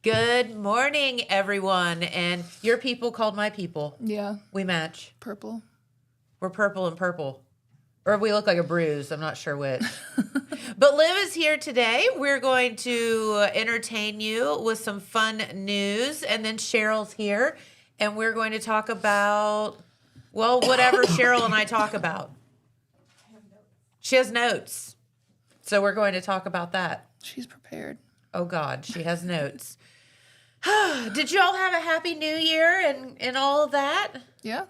Good morning, everyone. And your people called my people. Yeah. We match. Purple. We're purple and purple. Or we look like a bruise. I'm not sure which. But Liv is here today. We're going to entertain you with some fun news. And then Cheryl's here. And we're going to talk about, well, whatever Cheryl and I talk about. She has notes. So we're going to talk about that. She's prepared. Oh, God. She has notes. Did you all have a happy new year and all of that? Yeah.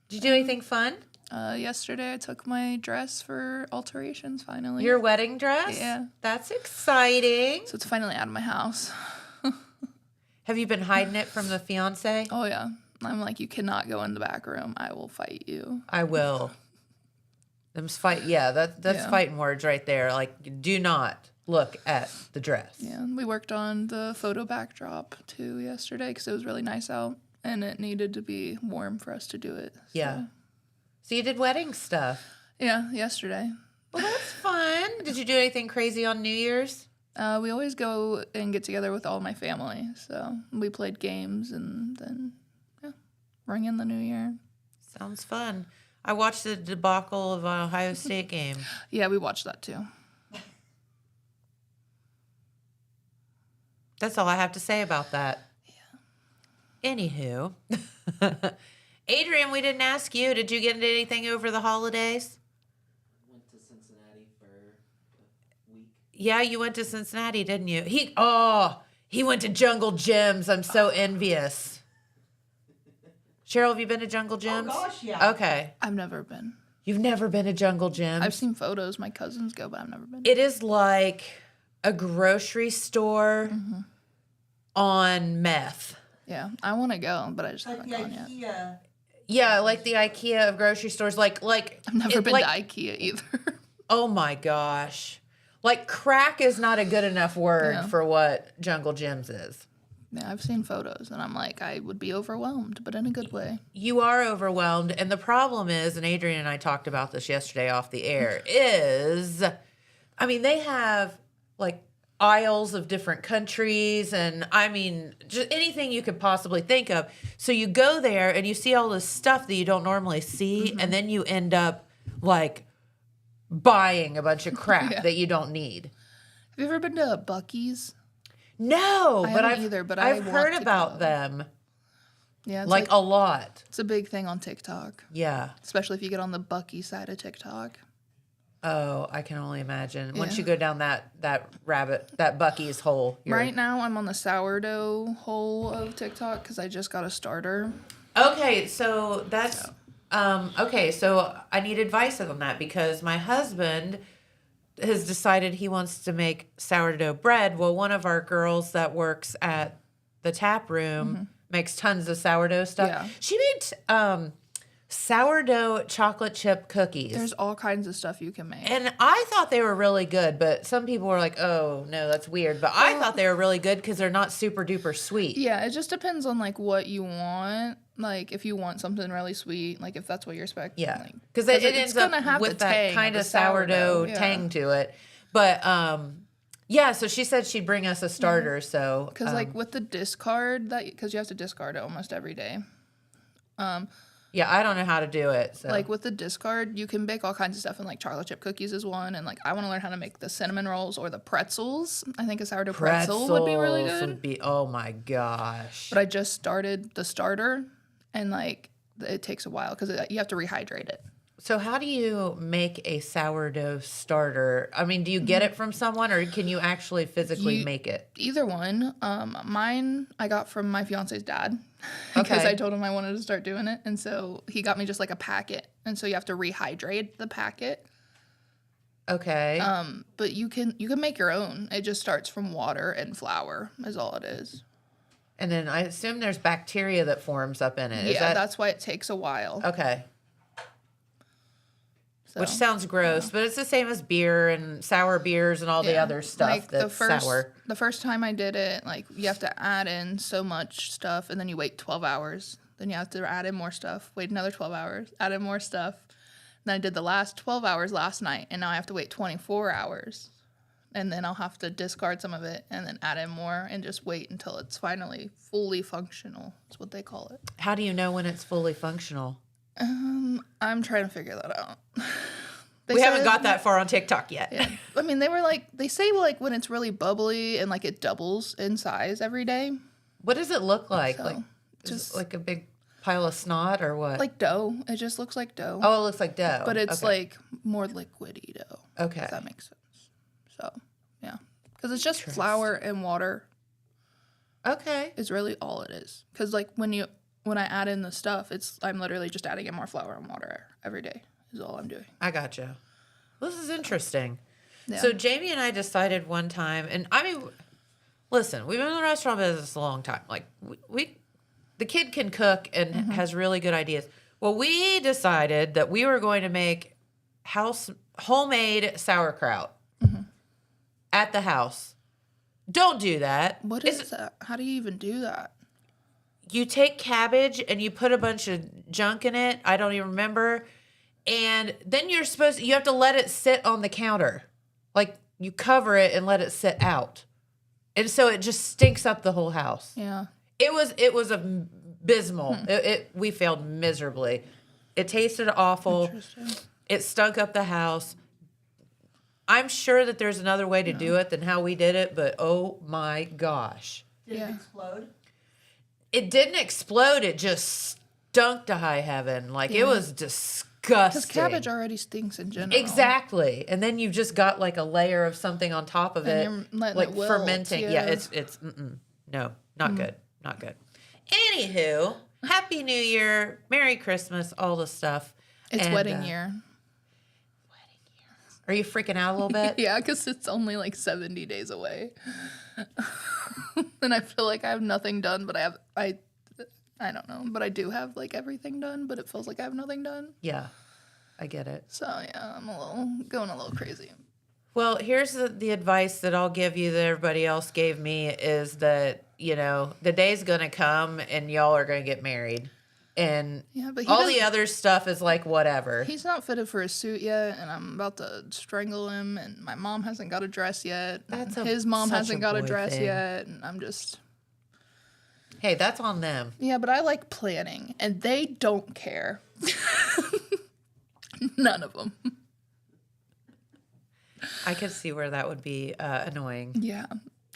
Did you do anything fun? Yesterday I took my dress for alterations finally. Your wedding dress? Yeah. That's exciting. So it's finally out of my house. Have you been hiding it from the fiance? Oh, yeah. I'm like, you cannot go in the back room. I will fight you. I will. That's fighting words right there. Like, do not look at the dress. Yeah. We worked on the photo backdrop too yesterday because it was really nice out and it needed to be warm for us to do it. So. Yeah. So you did wedding stuff. Yeah, yesterday. Well, that's fun. Did you do anything crazy on New Year's? We always go and get together with all my family. So we played games and then, ring in the new year. Sounds fun. I watched the debacle of an Ohio State game. Yeah, we watched that too. That's all I have to say about that. Yeah. Anywho. Adrian, we didn't ask you. Did you get into anything over the holidays? Went to Cincinnati for a week. Yeah, you went to Cincinnati, didn't you? He went to Jungle Gyms. I'm so envious. Cheryl, have you been to Jungle Gyms? Oh, gosh, yeah. Okay. I've never been. You've never been to Jungle Gyms? I've seen photos. My cousins go, but I've never been. It is like a grocery store on meth. Yeah, I want to go, but I just Like haven't the gone yet. IKEA. Yeah, like the IKEA of grocery stores. Like I've never been to IKEA either. Oh my gosh. Like crack is not a good enough word for what Jungle Gyms is. Yeah, I've seen photos, and I'm like, I would be overwhelmed, but in a good way. You are overwhelmed, and the problem is, and Adrian and I talked about this yesterday off the air, is, I mean, they have like aisles of different countries, and I mean, just anything you could possibly think of. So you go there, and you see all this stuff that you don't normally see, and then you end up like buying a bunch of crap that you don't need. Have you ever been to Buc-ee's? No, I but haven't either, but I've I heard want to about go. them. Yeah, it's Like a lot. it's a big thing on TikTok, Yeah. especially if you get on the Buc-ee side of TikTok. Oh, I can only imagine. Once Yeah. you go down that Bucky's hole. Right now, I'm on the sourdough hole of TikTok because I just got a starter. Okay, so that's okay, so I need advice on that because my husband has decided he wants to make sourdough bread. Well, one of our girls that works at the tap room makes tons of sourdough stuff. Yeah. She made sourdough chocolate chip cookies. There's all kinds of stuff you can make. And I thought they were really good, but some people were like, oh, no, that's weird. But I thought they were really good because they're not super duper sweet. Yeah, it just depends on like what you want. Like if you want something really sweet, like if that's what you're expecting. Yeah, like, because it it's ends gonna up have with the that tang kind of of the sourdough yeah. tang to it. But yeah, so she said she'd bring us a starter. So Because like with the discard because you have to discard it almost every day. yeah, I don't know how to do it. So Like with the discard, you can bake all kinds of stuff, and like chocolate chip cookies is one. And like I want to learn how to make the cinnamon rolls or the pretzels. I think a sourdough pretzel would be really pretzels good. would be- oh my gosh. But I just started the starter, and like it takes a while because you have to rehydrate it. So how do you make a sourdough starter? I mean, do you get it from someone or can you actually physically make it? Either one. Mine I got from my fiance's dad because Okay. I told him I wanted to start doing it, and so he got me just like a packet, and so you have to rehydrate the packet. Okay. But you can make your own. It just starts from water and flour is all it is. And then I assume there's bacteria that forms up in it. Is Yeah, that that's why it takes a while. okay? So, Which sounds gross, but it's the same as beer and sour beers and all the yeah. other stuff Like that's sour. The first time I did it, like you have to add in so much stuff, and then you wait 12 hours. Then you have to add in more stuff. Wait another 12 hours. Add in more stuff. Then I did the last 12 hours last night, and now I have to wait 24 hours and then I'll have to discard some of it and then add in more and just wait until it's finally fully functional. That's what they call it. How do you know when it's fully functional? I'm trying to figure that out. We haven't got that far on TikTok yet. Yeah. I mean, they say like when it's really bubbly and like it doubles in size every day. What does it look like? So, Like just just like a big pile of snot or what? like dough. It just looks like dough. Oh, it looks like dough. But it's Okay. like more liquidy dough. Okay. If that makes sense. So, yeah. Because it's just flour and water Okay. is really all it is. Because like when I add in the stuff, I'm literally just adding in more flour and water every day is all I'm doing. I gotcha. This is interesting. Yeah. So Jamie and I decided one time, and I mean, listen, we've been in the restaurant business a long time. Like the kid can cook and has really good ideas. Well, we decided that we were going to make homemade sauerkraut at the house. Don't do that. What is that? How do you even do that? You take cabbage and you put a bunch of junk in it. I don't even remember. And then you have to let it sit on the counter. Like you cover it and let it sit out. And so it just stinks up the whole house. Yeah. It was abysmal. We failed miserably. It tasted awful. Interesting. It stunk up the house. I'm sure that there's another way to do it than how we did it, but oh my gosh. Did Yeah. it explode? It didn't explode. It just stunk to high heaven. Like it was disgusting. Because cabbage already stinks in general. Exactly. And then you've just got like a layer of something on top of it. And you're letting Like it wilt, fermenting. Yeah, yeah. it's no, not good. Not good. Anywho, Happy New Year, Merry Christmas, all the stuff. It's And, wedding year. Are you freaking out a little bit? Yeah, because it's only like 70 days away. And I feel like I have nothing done, but I don't know, but I do have like everything done, but it feels like I have nothing done. Yeah, I get it. So yeah, I'm going a little crazy. Well, here's the advice that I'll give you that everybody else gave me is that, the day's going to come and y'all are going to get married. And Yeah, but all the other stuff is like whatever. he's not fitted for a suit yet, and I'm about to strangle him, and my mom hasn't got a dress yet. That's his mom such hasn't a got a boy dress thing. yet, and I'm just... Hey, that's on them. Yeah, but I like planning, and they don't care. None of them. I could see where that would be annoying. Yeah.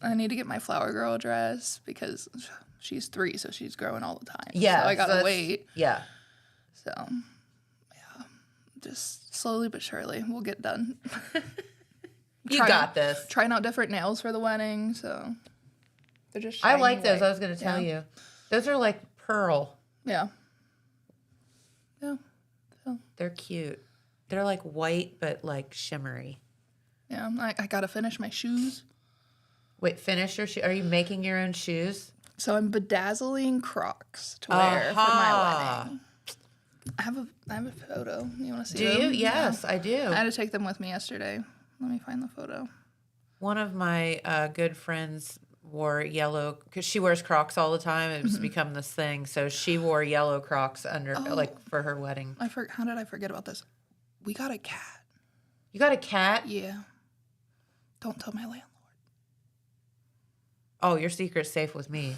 I need to get my flower girl a dress because she's 3, so she's growing all the time. Yeah. So I gotta that's- wait. Yeah. So, yeah. Just slowly but surely, we'll get done. You got this. Trying out different nails for the wedding, so they're just I shiny like those. white. I was going to tell you. Those are like pearl. Yeah. Yeah. They're cute. They're like white, but like shimmery. Yeah. I gotta finish my shoes. Wait, finish your shoe. Are you making your own shoes? So I'm bedazzling Crocs to wear for my wedding. I have a photo. You want to see Do them? you? Yes, I do. I had to take them with me yesterday. Let me find the photo. One of my good friends wore yellow because she wears Crocs all the time. It's become this thing. So she wore yellow Crocs under for her wedding. How did I forget about this? We got a cat. You got a cat? Yeah. Don't tell my landlord. Oh, your secret's safe with me.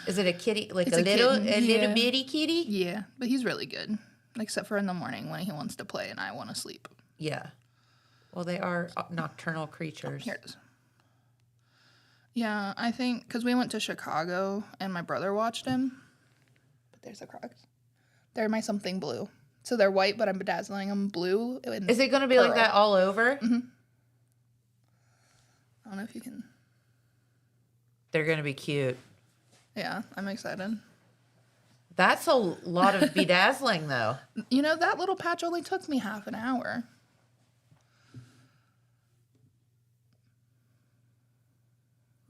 Is it a kitty? Like It's a a little kitten, little yeah. bitty kitty? Yeah, but he's really good. Except for in the morning when he wants to play and I want to sleep. Yeah. Well, they are nocturnal creatures. Here it is. Yeah, I think because we went to Chicago and my brother watched him. But there's the Crocs. They're my something blue. So they're white, but I'm bedazzling them blue. And Is it going to be like pearl. that all over? I don't know if you can. They're going to be cute. Yeah, I'm excited. That's a lot of bedazzling, though. You know, that little patch only took me half an hour.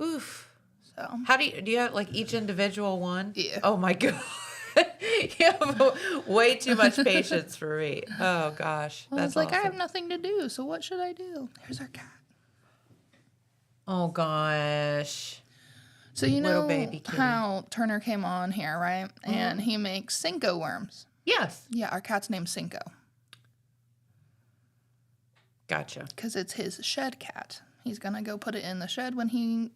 Oof. So, How do you have like each individual one? Yeah. Oh my God. You have way too much patience for me. Oh gosh. well, That's it's like I awesome. have nothing to do, so what should I do? Here's our cat. Oh gosh. So you Little know baby kitty. how Turner came on here, right? And he makes Cinco worms. Yes. Yeah, our cat's named Cinco. Gotcha. because it's his shed cat. He's going to go put it in the shed when he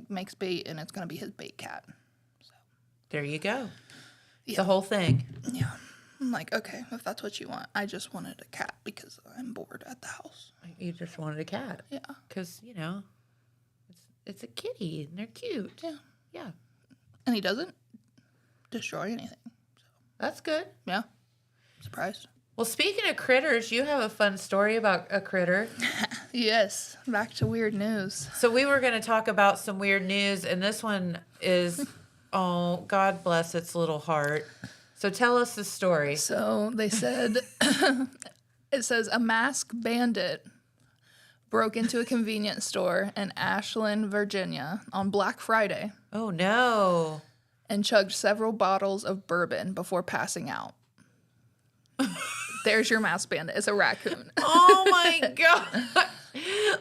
makes bait, and it's going to be his bait cat. There you go. Yeah. The whole thing. Yeah. I'm like, okay, if that's what you want. I just wanted a cat because I'm bored at the house. You just wanted a cat. Yeah. Because, it's a kitty and they're cute. Yeah. Yeah. And he doesn't destroy anything. That's good. Yeah. Surprised. Well, speaking of critters, you have a fun story about a critter. Yes. Back to weird news. So we were going to talk about some weird news, and this one is, oh, God bless its little heart. So tell us the story. So they said, it says a masked bandit broke into a convenience store in Ashland, Virginia on Black Friday Oh, no. and chugged several bottles of bourbon before passing out. There's your masked bandit. It's a raccoon. Oh, my God.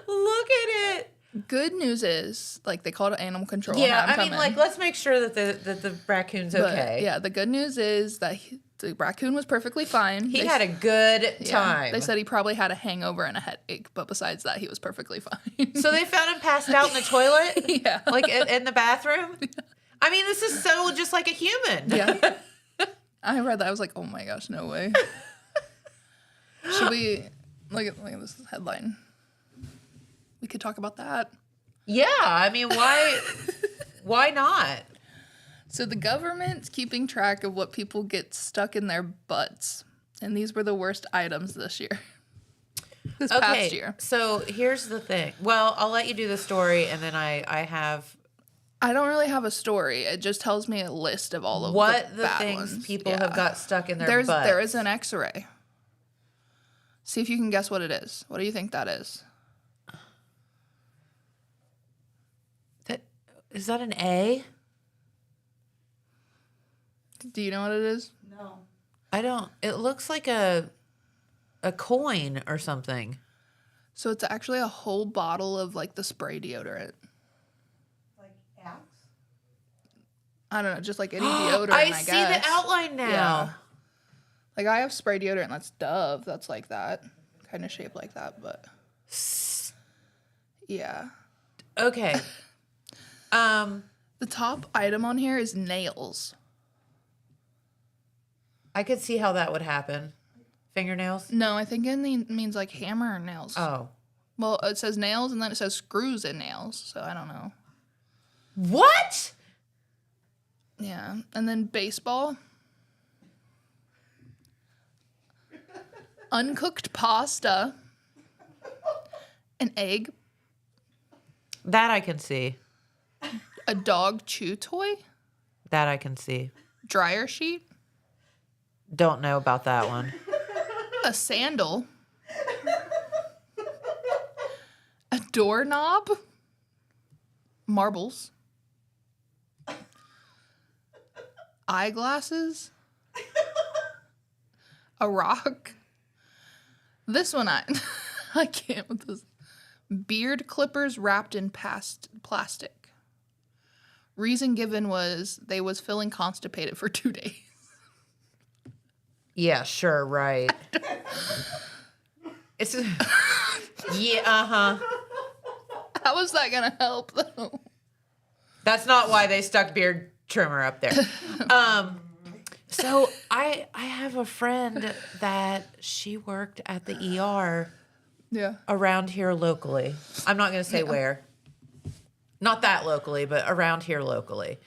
Look at it. Good news is, like, they called it animal control. Yeah, and had him I mean, come like, in. let's make sure that the raccoon's But, okay. yeah, the good news is that the raccoon was perfectly fine. He had a good Yeah, time. they said he probably had a hangover and a headache, but besides that, he was perfectly fine. So they found him passed out in the toilet? Yeah. Like in the bathroom? I mean, this is so just like a human. Yeah. I read that. I was like, oh my gosh, no way. Should we look at this headline? We could talk about that. Yeah, I mean, why not? So the government's keeping track of what people get stuck in their butts. And these were the worst items this year. This past year. So here's the thing. Well, I'll let you do the story, and then I have I don't really have a story. It just tells me a list of all of what the the bad things ones. people Yeah. have got stuck in their butts. There is an X-ray. See if you can guess what it is. What do you think that is? Is that an A? Do you know what it is? No. I don't. It looks like a coin or something. So it's actually a whole bottle of like the spray deodorant. Like Axe? I don't know, just like any deodorant. I I see guess. the outline now. Yeah. Like I have spray deodorant that's Dove. That's like that, kind of shaped like that, but yeah. Okay. The top item on here is nails. I could see how that would happen. Fingernails? No, I think it means like hammer or nails. Oh. Well, it says nails and then it says screws and nails, so I don't know. What? Yeah, and then baseball. Uncooked pasta. An egg. That I can see. A dog chew toy. That I can see. Dryer sheet. Don't know about that one. A sandal. A doorknob. Marbles. Eyeglasses. A rock. This one I can't with this. Beard clippers wrapped in plastic. Reason given was they was feeling constipated for 2 days. Yeah, sure, right. It's yeah, uh-huh. How was that gonna help though? That's not why they stuck beard trimmer up there. So I have a friend that she worked at the ER Yeah. around here locally. I'm not going to say where. Not that locally, but around here locally.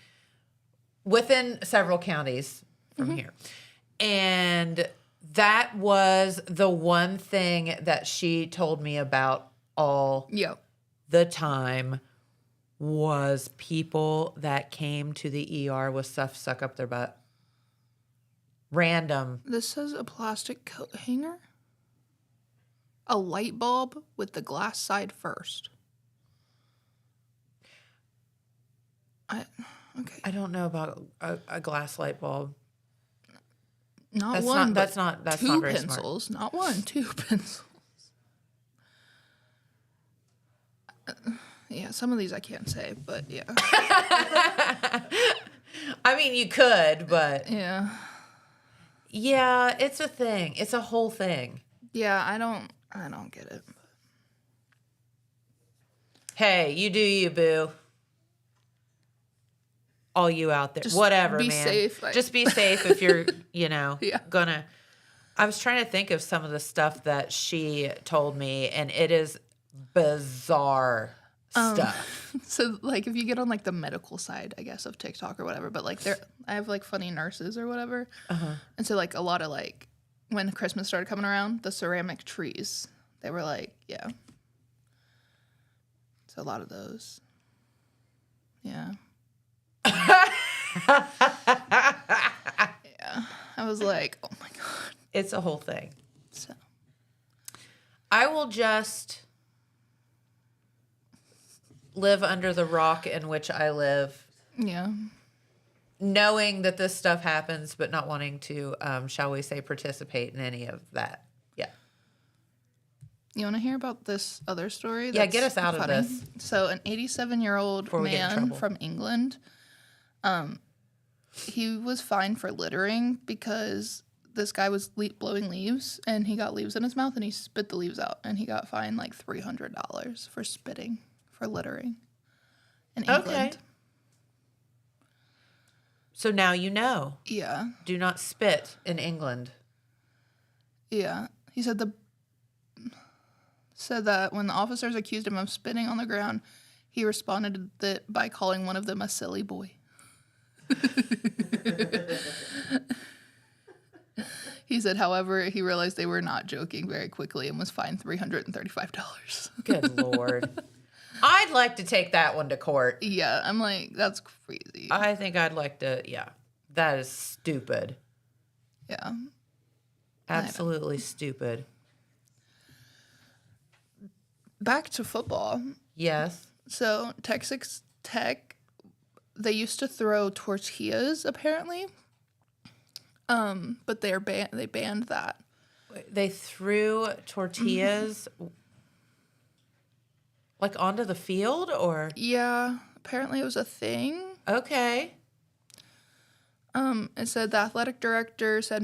Within several counties from here. And that was the one thing that she told me about all Yeah. the time was people that came to the ER with stuff stuck up their butt. Random. This says a plastic coat hanger. A light bulb with the glass side first. Okay. I don't know about a glass light bulb. Not That's one, not- but that's two not very smart. pencils. Not one, two pencils. Yeah, some of these I can't say, but yeah. I mean, you could, but Yeah. yeah, it's a thing. It's a whole thing. Yeah, I don't I don't get it. Hey, you do you, boo. All you out there. Just Whatever, be man. safe, Just be safe if you're, Yeah. gonna. I was trying to think of some of the stuff that she told me, and it is bizarre stuff. So, like, if you get on, like, the medical side, I guess, of TikTok or whatever, but, like, I have, like, funny nurses or whatever. And so, like, a lot of, like, when Christmas started coming around, the ceramic trees, they were, like, yeah. So, a lot of those. Yeah. Yeah. I was like, oh, my God. It's a whole thing. So, I will just live under the rock in which I live, yeah. knowing that this stuff happens, but not wanting to, shall we say, participate in any of that. Yeah. You want to hear about this other story? Yeah, get us out of funny? this. So, an 87-year-old Before we get in man trouble. from England, he was fined for littering because this guy was blowing leaves, and he got leaves in his mouth, and he spit the leaves out, and he got fined like $300 for spitting for littering in England. Okay. So now you know. Yeah. Do not spit in England. Yeah. He said that when the officers accused him of spitting on the ground, he responded by calling one of them a silly boy. He said, however, he realized they were not joking very quickly and was fined $335. Good Lord. I'd like to take that one to court. Yeah, I'm like, that's crazy. I think I'd like to, yeah. That is stupid. Yeah. Absolutely stupid. Back to football. Yes. So Texas Tech, they used to throw tortillas apparently, but they banned that. They threw tortillas like onto the field, or? Yeah, apparently it was a thing. Okay. It said the athletic director said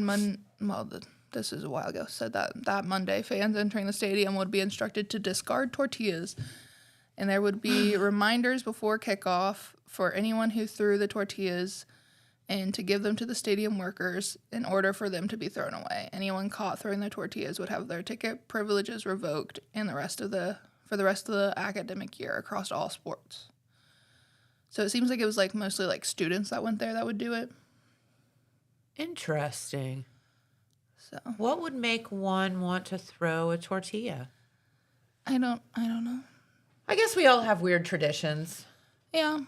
this is a while ago, said that Monday fans entering the stadium would be instructed to discard tortillas, and there would be reminders before kickoff for anyone who threw the tortillas and to give them to the stadium workers in order for them to be thrown away. Anyone caught throwing the tortillas would have their ticket privileges revoked and for the rest of the academic year across all sports. So it seems like it was like mostly like students that went there that would do it. Interesting. So What would make one want to throw a tortilla? I don't know. I guess we all have weird traditions. Yeah.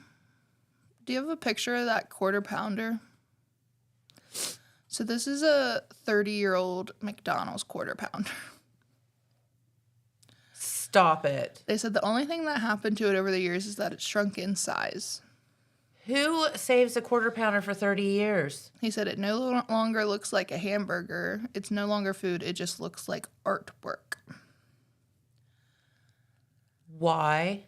Do you have a picture of that quarter pounder? So this is a 30-year-old McDonald's quarter pounder. Stop it. They said the only thing that happened to it over the years is that it shrunk in size. Who saves a quarter pounder for 30 years? He said it no longer looks like a hamburger. It's no longer food. It just looks like artwork. Why?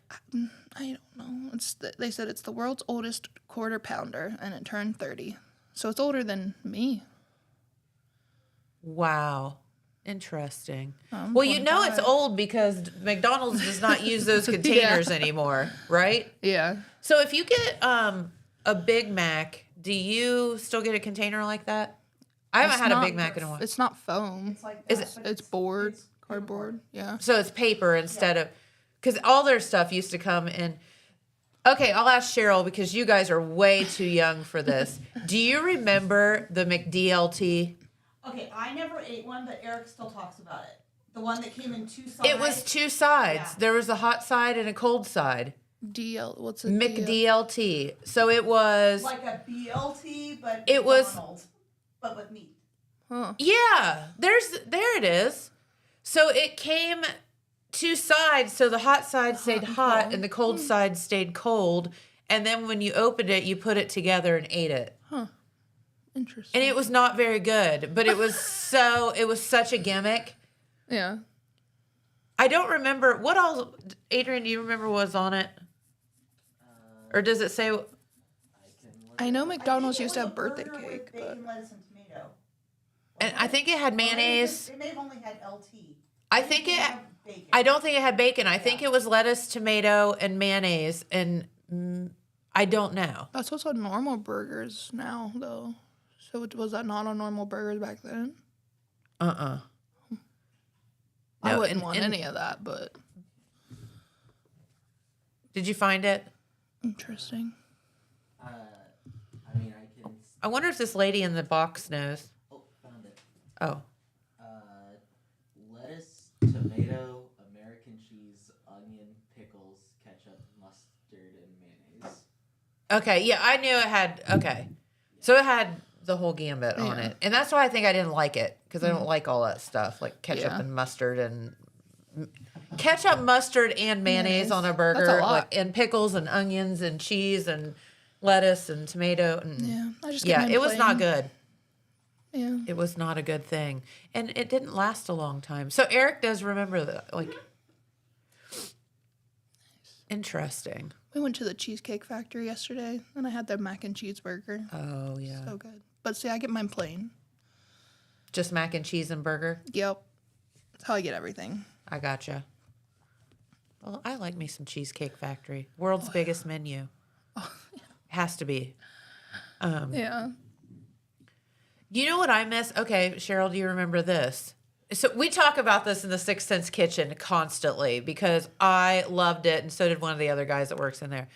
I don't know. They said it's the world's oldest quarter pounder, and it turned 30. So it's older than me. Wow. Interesting. I'm Well, you know 25. it's old because McDonald's does not use those containers anymore, right? Yeah. So if you get a Big Mac, do you still get a container like that? I haven't had a Big Mac in a while. It's not foam. It's like Is that, but It's board, cardboard. Yeah. So it's paper instead of, because all their stuff used to come in. Okay, I'll ask Cheryl because you guys are way too young for this. Do you remember the McDLT? Okay, I never ate one, but Eric still talks about it. The one that came in two sides. It was two sides. Yeah. There was a hot side and a cold side. What's a McDLT. So it was, like a BLT, but It was- McDonald's, but with meat. Huh. yeah, there it is. So it came two sides. So the hot side stayed hot and the cold side stayed cold. And then when you opened it, you put it together and ate it. Interesting. And it was not very good, but it was such a gimmick. Yeah. I don't remember what all, Adrian, do you remember what was on it? Or does it say? I know McDonald's I think used it to was have birthday a burger cake, with but bacon, lettuce, and tomato. And I think it had mayonnaise. It may have only had LT. I think it. Bacon. I don't think it had bacon. I think it was lettuce, tomato, and mayonnaise, and I don't know. That's what's on normal burgers now, though. So was that not on normal burgers back then? I I wouldn't want any of that, but Did you find it? interesting. I mean, I can. I wonder if this lady in the box knows. Oh, found it. Oh, Lettuce, tomato, American cheese, onion, pickles, ketchup, mustard, and mayonnaise. okay. Yeah, I knew it had. Okay, so it had the whole gambit on Yeah. it, and that's why I think I didn't like it because I don't like all that stuff like ketchup Yeah. and mustard and ketchup, mustard, and mayonnaise on a burger, That's a lot. like, and pickles and onions and cheese and lettuce and tomato. And Yeah, I just yeah, it was not good. Yeah, It was not a good thing, and it didn't last a long time. So Eric does remember that. Like, interesting. we went to the Cheesecake Factory yesterday, and I had their mac and cheese burger. Oh yeah, So good. But see, I get mine plain. just mac and cheese and burger. Yep, that's how I get everything. I gotcha. Well, I like me some Cheesecake Factory. World's biggest menu. Has to be. Yeah. You know what I miss? Okay, Cheryl, do you remember this? So we talk about this in the Sixth Sense kitchen constantly because I loved it, and so did one of the other guys that works in there.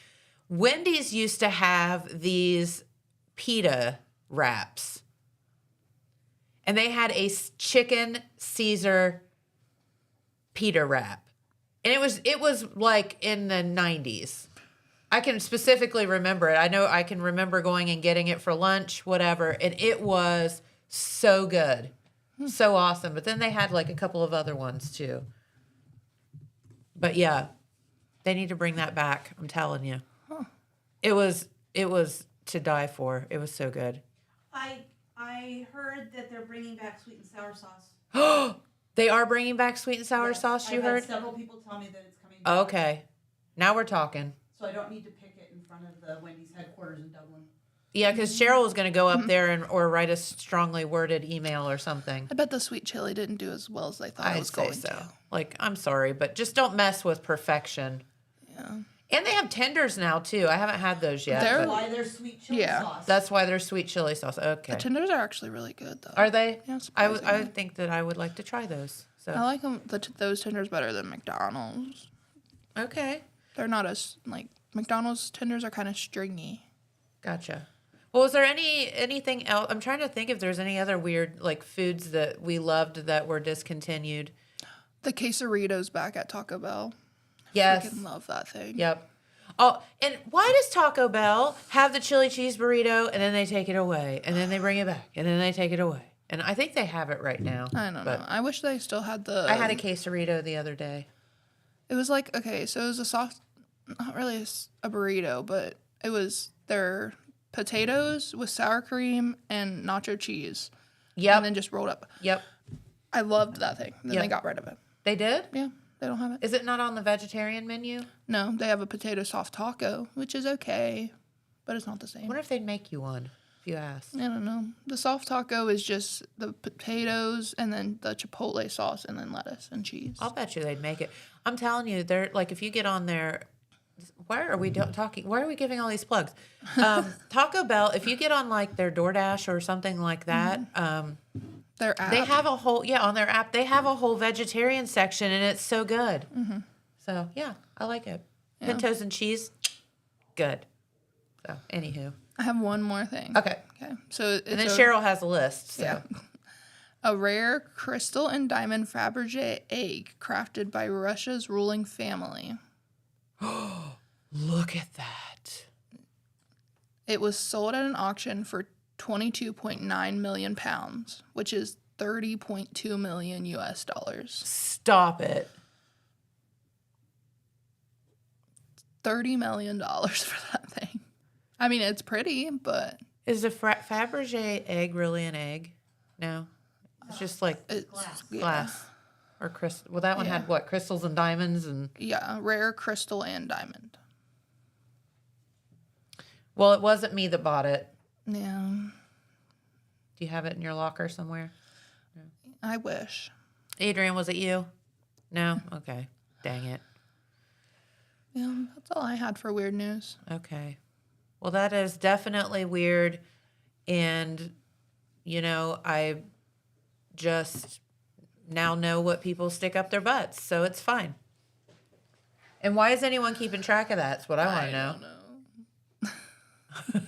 Wendy's used to have these pita wraps, and they had a chicken Caesar pita wrap, and it was like in the 90s. I can specifically remember it. I know I can remember going and getting it for lunch, whatever, and it was so good. So awesome. But then they had like a couple of other ones too. But yeah, they need to bring that back. I'm telling you. It was to die for. It was so good. I heard that they're bringing back sweet and sour sauce. They are bringing back sweet and sour Yes, sauce, you I've had heard? several people tell me that it's coming back. Okay. Now we're talking. So I don't need to pick it in front of the Wendy's headquarters in Dublin. Yeah, because Cheryl was going to go up there or write a strongly worded email or something. I bet the sweet chili didn't do as well as they thought it I'd was say going so. to. Like, I'm sorry, but just don't mess with perfection. Yeah. And they have tenders now too. I haven't had those yet. They're- but Why there's sweet chili Yeah. sauce? that's why they're sweet chili sauce. Okay. The tenders are actually really good, though. Are they? Yeah, I surprisingly. think that I would like to try those. So I like them. Those tenders better than McDonald's. okay, They're not as like McDonald's tenders are kind of stringy. gotcha. Well, was there anything else? I'm trying to think if there's any other weird like foods that we loved that were discontinued. The quesaritos back at Taco Bell. Yes. Freaking love that thing. Yep. Oh, and why does Taco Bell have the chili cheese burrito and then they take it away and then they bring it back and then they take it away? And I think they have it right now. I don't but know. I wish they still had the. I had a quesarito the other day. It was like okay, so it was a soft, not really a burrito, but it was their potatoes with sour cream and nacho cheese, Yep. and then just rolled up. Yep. I loved that thing. Then Yep. they got rid of it. They did? Yeah, they don't have it. Is it not on the vegetarian menu? No, they have a potato soft taco, which is okay, but it's not the I same. wonder if they'd make you one if you asked. I don't know. The soft taco is just the potatoes and then the chipotle sauce and then lettuce and cheese. I'll bet you they'd make it. I'm telling you, they're like if you get on there. Why are we talking? Why are we giving all these plugs? Taco Bell. If you get on like their DoorDash or something like that, Their app. they have a whole on their app. They have a whole vegetarian section, and it's so good. So yeah, I like it. Pintos and cheese, good. So anywho, I have one more thing. okay. Okay. So it's And then a, Cheryl has a list. So. Yeah. A rare crystal and diamond Fabergé egg crafted by Russia's ruling family. Look at that. It was sold at an auction for 22.9 million pounds, which is 30.2 million US dollars. Stop it. $30 million for that thing. I mean, it's pretty, but Is a Fabergé egg really an egg? No. It's just like it's glass or crystal. Well, that one had what? Crystals and diamonds and. Yeah, rare crystal and diamond. Well, it wasn't me that bought it. Yeah, Do you have it in your locker somewhere? I wish. Adrian, was it you? No? Okay. Dang it. Yeah, that's all I had for weird news. Okay. Well, that is definitely weird. And, I just now know what people stick up their butts. So it's fine. And why is anyone keeping track of that? That's what I want to know. Don't know.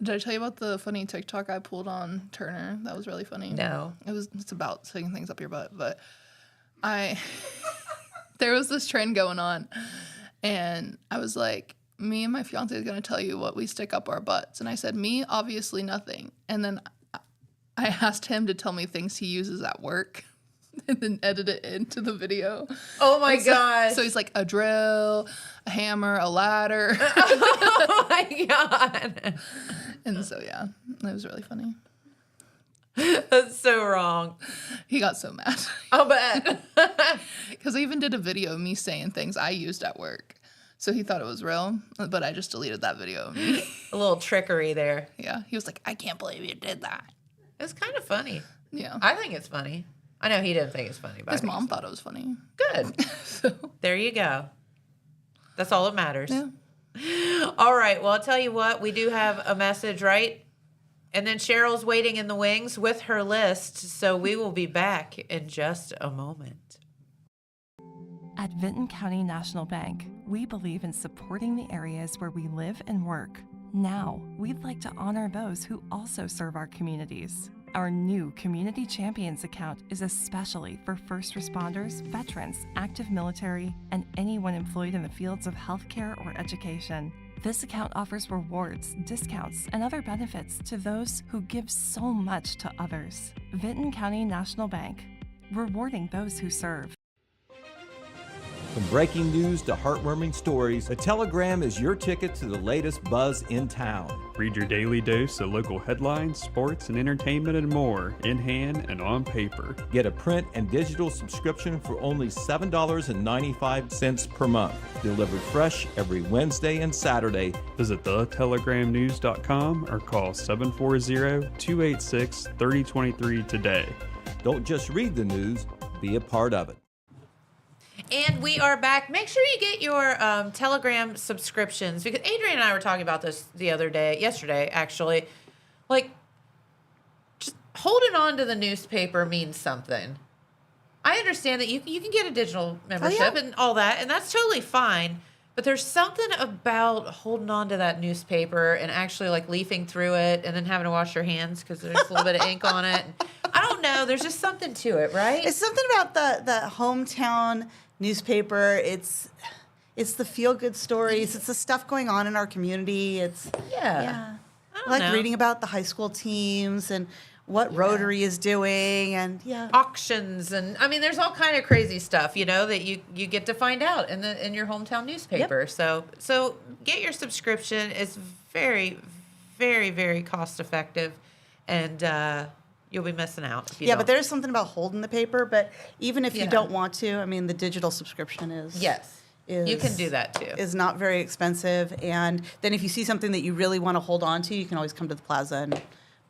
Did I tell you about the funny TikTok I pulled on Turner? That was really funny. No. It's about sticking things up your butt, but there was this trend going on, and I was like, me and my fiance is going to tell you what we stick up our butts. And I said, me, obviously nothing. And then I asked him to tell me things he uses at work and then edit it into the video. Oh my gosh. So he's like, a drill, a hammer, a ladder. Oh my God. And so, yeah, it was really funny. That's so wrong. He got so mad. I'll bet. Because I even did a video of me saying things I used at work. So he thought it was real, but I just deleted that video of me. A little trickery there. Yeah, he was like, I can't believe you did that. It's kind of funny. Yeah. I think it's funny. I know he didn't think it's funny, but His mom thought it was funny. good. So, There you go. That's all that matters. yeah. All right. Well, I'll tell you what. We do have a message, right? And then Cheryl's waiting in the wings with her list. So we will be back in just a moment. At Vinton County National Bank, we believe in supporting the areas where we live and work. Now, we'd like to honor those who also serve our communities. Our new Community Champions account is especially for first responders, veterans, active military, and anyone employed in the fields of healthcare or education. This account offers rewards, discounts, and other benefits to those who give so much to others. Vinton County National Bank, rewarding those who serve. From breaking news to heartwarming stories, the Telegram is your ticket to the latest buzz in town. Read your daily dose of local headlines, sports, and entertainment and more in hand and on paper. Get a print and digital subscription for only $7.95 per month. Delivered fresh every Wednesday and Saturday. Visit thetelegramnews.com or call 740-286-3023 today. Don't just read the news, be a part of it. And we are back. Make sure you get your Telegram subscriptions, because Adrian and I were talking about this yesterday, actually. Like, just holding on to the newspaper means something. I understand that you can get a digital membership and all that, and that's totally fine. But there's something about holding on to that newspaper and actually like leafing through it and then having to wash your hands because there's a little bit of ink on it. I don't know. There's just something to it, right? It's something about the hometown newspaper. It's the feel good stories. It's the stuff going on in our community. It's Yeah. I don't like know. reading about the high school teams and what Rotary is doing, and Auctions, and I mean, there's all kind of crazy stuff, that you get to find out in your hometown newspaper. So get your subscription. It's very, very, very cost effective, and you'll be missing out if you don't. but there's something about holding the paper. But even if you Yeah. don't want to, I mean, the digital subscription is you can do that too. Is not very expensive, and then if you see something that you really want to hold on to, you can always come to the plaza and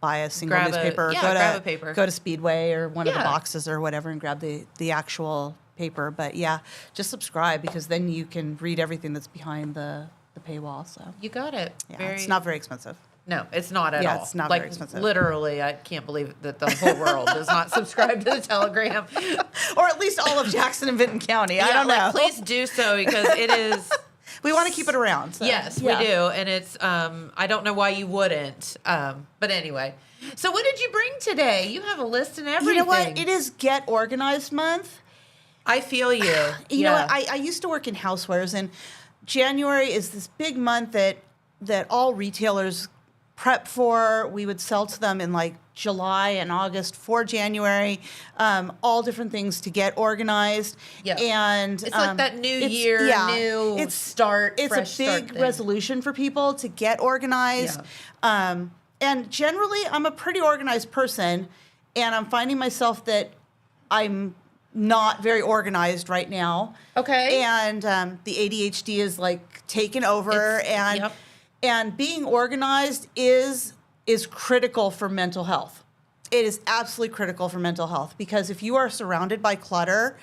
buy a single Grab a- newspaper. yeah, go grab a paper. Go to Speedway or one of the Yeah. boxes or whatever and grab the actual paper. But yeah, just subscribe, because then you can read everything that's behind the paywall. So You got it. yeah, it's not very expensive. No, it's not at all. Yeah, it's not like, very expensive. Literally, I can't believe that the whole world does not subscribe to the Telegram. Or at least all of Jackson and Vinton County. I don't know. Please do so, because it is. We want to keep it around. So. Yes, Yeah. we do, and it's. I don't know why you wouldn't. But anyway, so what did you bring today? You have a list and everything. You know what? It is Get Organized Month. I feel you. You know what? I used to work in housewares, and January is this big month that all retailers prep for. We would sell to them in like July and August for January, all different things to get organized. Yeah. And It's like that new it's- year, yeah, new start, It's fresh a start big thing. resolution for people to get organized. And generally, I'm a pretty organized person, and I'm finding myself that I'm not very organized right now. Okay. And the ADHD is like taken over, It's- and being organized is critical for mental health. It is absolutely critical for mental health because if you are surrounded by clutter,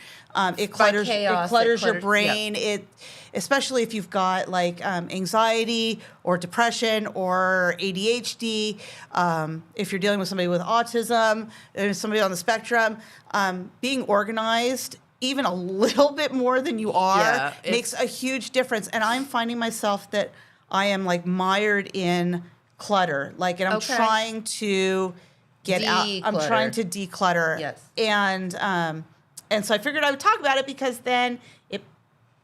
it clutters chaos, your yeah. brain. It, especially if you've got like anxiety or depression or ADHD. If you're dealing with somebody with autism, somebody on the spectrum, being organized even a little bit more than you are makes a huge difference. And I'm finding myself that I am like mired in clutter, like, and I'm trying to get out. I'm trying to declutter. Yes. And so I figured I would talk about it because then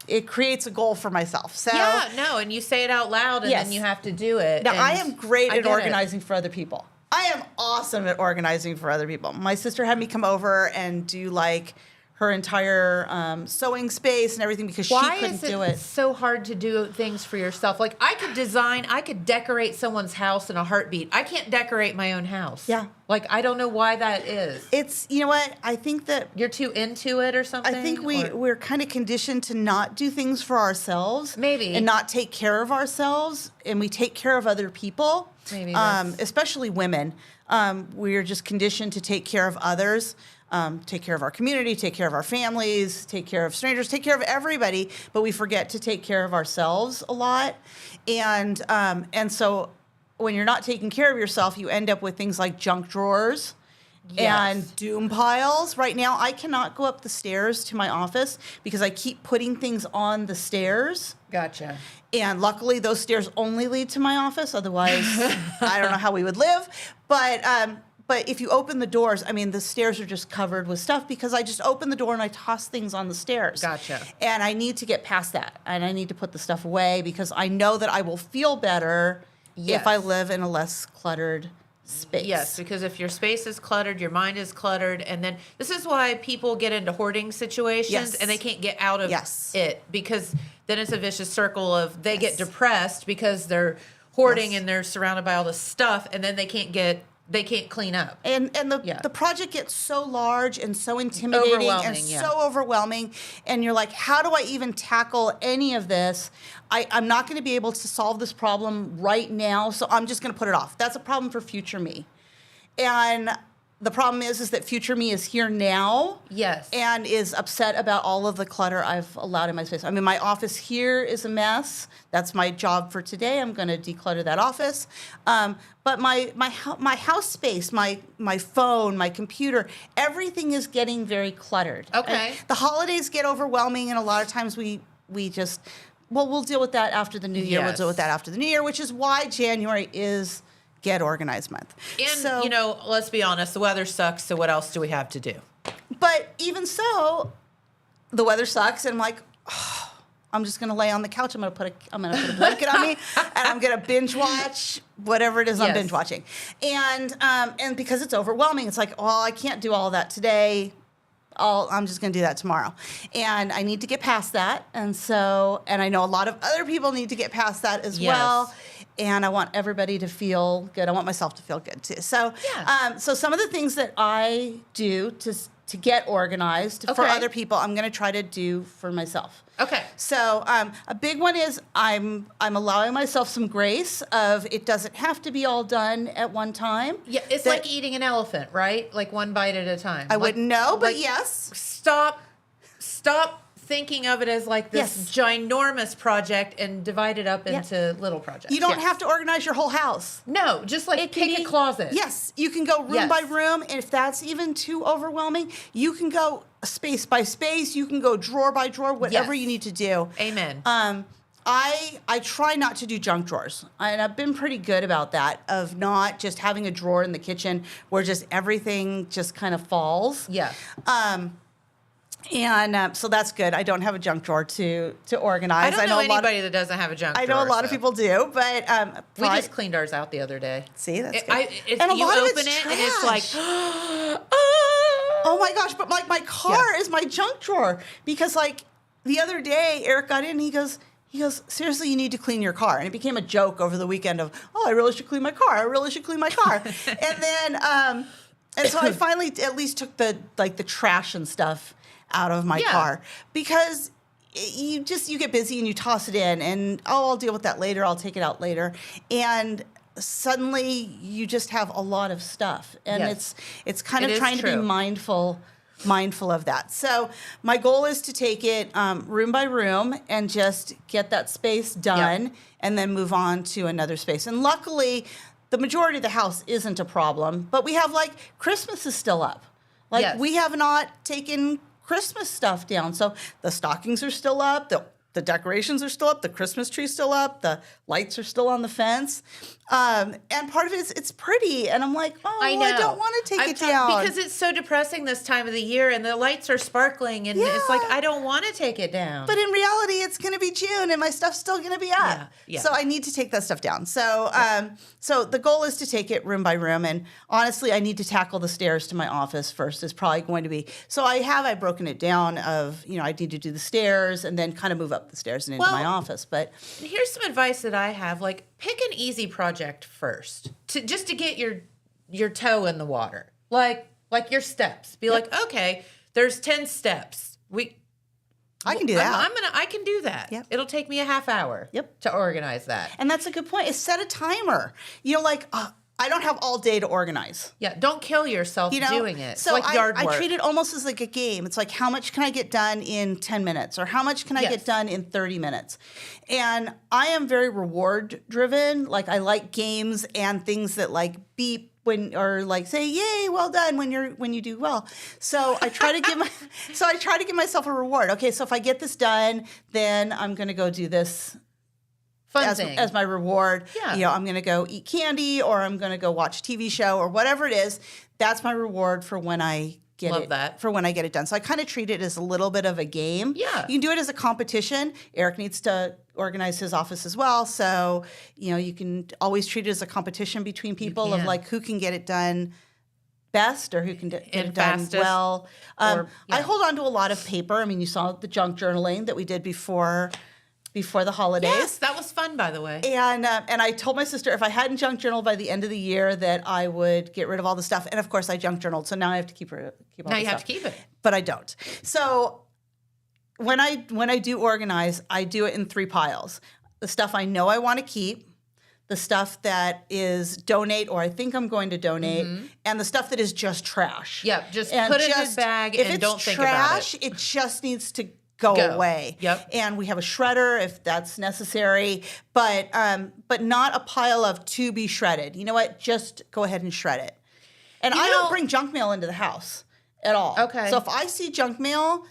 it creates a goal for myself. So yeah, no, and you say it out loud, and then you have to do it. Now and I am great I at get organizing for other people. I am awesome at organizing for other people. My sister had me come over and do like her entire sewing space and everything because she couldn't do it. Why is it so hard to do things for yourself? Like I could decorate someone's house in a heartbeat. I can't decorate my own house. Yeah. Like I don't know why that is. It's, you know what? I think that You're too into it or something? I think we're kind of conditioned to not do things for ourselves. Maybe. And not take care of ourselves. And we take care of other people. Maybe especially women. We're just conditioned to take care of others. Take care of our community, take care of our families, take care of strangers, take care of everybody, but we forget to take care of ourselves a lot. And so when you're not taking care of yourself, you end up with things like junk drawers and doom piles. Right now, I cannot go up the stairs to my office because I keep putting things on the stairs. Gotcha. And luckily, those stairs only lead to my office. Otherwise, I don't know how we would live. But if you open the doors, I mean, the stairs are just covered with stuff because I just open the door and I toss things on the stairs. Gotcha. And I need to get past that. And I need to put the stuff away because I know that I will feel better if I live in a less cluttered space. Yes, because if your space is cluttered, your mind is cluttered. And then this is why people get into hoarding situations and they can't get out of it because then it's a vicious circle of they get depressed because they're hoarding and they're surrounded by all this stuff and then they can't clean up. And the project gets so large and so intimidating and so overwhelming. And you're like, how do I even tackle any of this? I'm not going to be able to solve this problem right now, so I'm just going to put it off. That's a problem for future me. And the problem is that future me is here now. Yes. And is upset about all of the clutter I've allowed in my space. I mean, my office here is a mess. That's my job for today. I'm going to declutter that office. But my house space, my phone, my computer, everything is getting very cluttered. Okay. And the holidays get overwhelming, and a lot of times we just, we'll deal with that after the new year. We'll deal with that after the new year, which is why January is Get Organized Month. And, let's be honest, the weather sucks, so what else do we have to do? But even so, the weather sucks, and I'm like, I'm just going to lay on the couch. I'm going to put a blanket on me, and I'm going to binge watch whatever it is I'm binge watching. And because it's overwhelming, it's like, well, I can't do all of that today. I'm just going to do that tomorrow. And I need to get past that. And I know a lot of other people need to get past that as well. And I want everybody to feel good. I want myself to feel good too. So, so some of the things that I do to get organized for other people, I'm going to try to do for myself. Okay. So a big one is I'm allowing myself some grace of it doesn't have to be all done at one time. Yeah, it's like eating an elephant, right? Like one bite at a time. I wouldn't know, but yes. Stop thinking of it as like this ginormous project and divide it up into little projects. You don't have to organize your whole house. No, just like pick a closet. Yes, you can go room by room, and if that's even too overwhelming, you can go space by space, you can go drawer by drawer, whatever you need to do. Amen. I try not to do junk drawers, and I've been pretty good about that, of not just having a drawer in the kitchen where just everything just kind of falls. Yeah. And so that's good. I don't have a junk drawer to organize. I don't know anybody that doesn't have a junk drawer. I know a lot of people do, but we just cleaned ours out the other day. See, that's good. And a lot of it's trash. And it's like, oh my gosh! But like my car is my junk drawer because like the other day Eric got in and he goes, seriously, you need to clean your car. And it became a joke over the weekend of, I really should clean my car. I really should clean my car. And then and so I finally at least took the trash and stuff out of my car because you get busy and you toss it in and I'll deal with that later. I'll take it out later. And suddenly you just have a lot of stuff, and Yes. it's kind It of is trying to be true. mindful of that. So my goal is to take it room by room and just get that space done, and then move on to another space. And luckily, the majority of the house isn't a problem, but we have like Christmas is still up. Like Yes. we have not taken Christmas stuff down. So the stockings are still up, the decorations are still up, the Christmas tree's still up, the lights are still on the fence. And part of it is it's pretty. And I'm like, oh, I don't want to take it down. because it's so depressing this time of the year, and the lights are sparkling, and it's like I don't want to take it down. But in reality, it's going to be June, and my stuff's still going to be up. Yeah. So I need to take that stuff down. So, so the goal is to take it room by room. And honestly, I need to tackle the stairs to my office first. Is probably going to be. So I've broken it down. Of I need to do the stairs and then kind of move up the stairs and into my office. But And here's some advice that I have: like, pick an easy project first, just to get your toe in the water, like your steps. Be like, okay, there's 10 steps. I can do that. I can do that. Yep. It'll take me a half hour. Yep. To organize that. And that's a good point. Is set a timer. I don't have all day to organize. Yeah. Don't kill yourself doing it. So it's like yard work. I treat it almost as like a game. It's like, how much can I get done in 10 minutes? Or how much can I get done in 30 minutes? And I am very reward driven. Like I like games and things that like beep when, or like say, yay, well done when you do well. So I try to give myself a reward. Okay, so if I get this done, then I'm gonna go do this Fun thing. as my reward. Yeah. I'm going to go eat candy, or I'm going to go watch a TV show, or whatever it is. That's my reward for when I get Love it. that. For when I get it done. So I kind of treat it as a little bit of a game. Yeah. You can do it as a competition. Eric needs to organize his office as well. So, you can always treat it as a competition between people of can. like who can get it done best or who can get And it done fastest, well. or- I yeah. hold on to a lot of paper. I mean, you saw the junk journaling that we did before the holidays. Yes, that was fun, by the way. And I told my sister if I hadn't junk journaled by the end of the year that I would get rid of all the stuff. And of course, I junk journaled, so now I have to keep all Now the you have stuff. to keep it. But I don't. So when I do organize, I do it in 3 piles: the stuff I know I want to keep, the stuff that is donate or I think I'm going to donate, and the stuff that is just trash. Yep, just And put it in a bag if and it's don't think about trash, it just needs to go Go. away. Yep. And we have a shredder if that's necessary, but not a pile of to be shredded. You know what? Just go ahead and shred it. And I don't bring junk mail into the house at all. Okay. So if I see junk mail,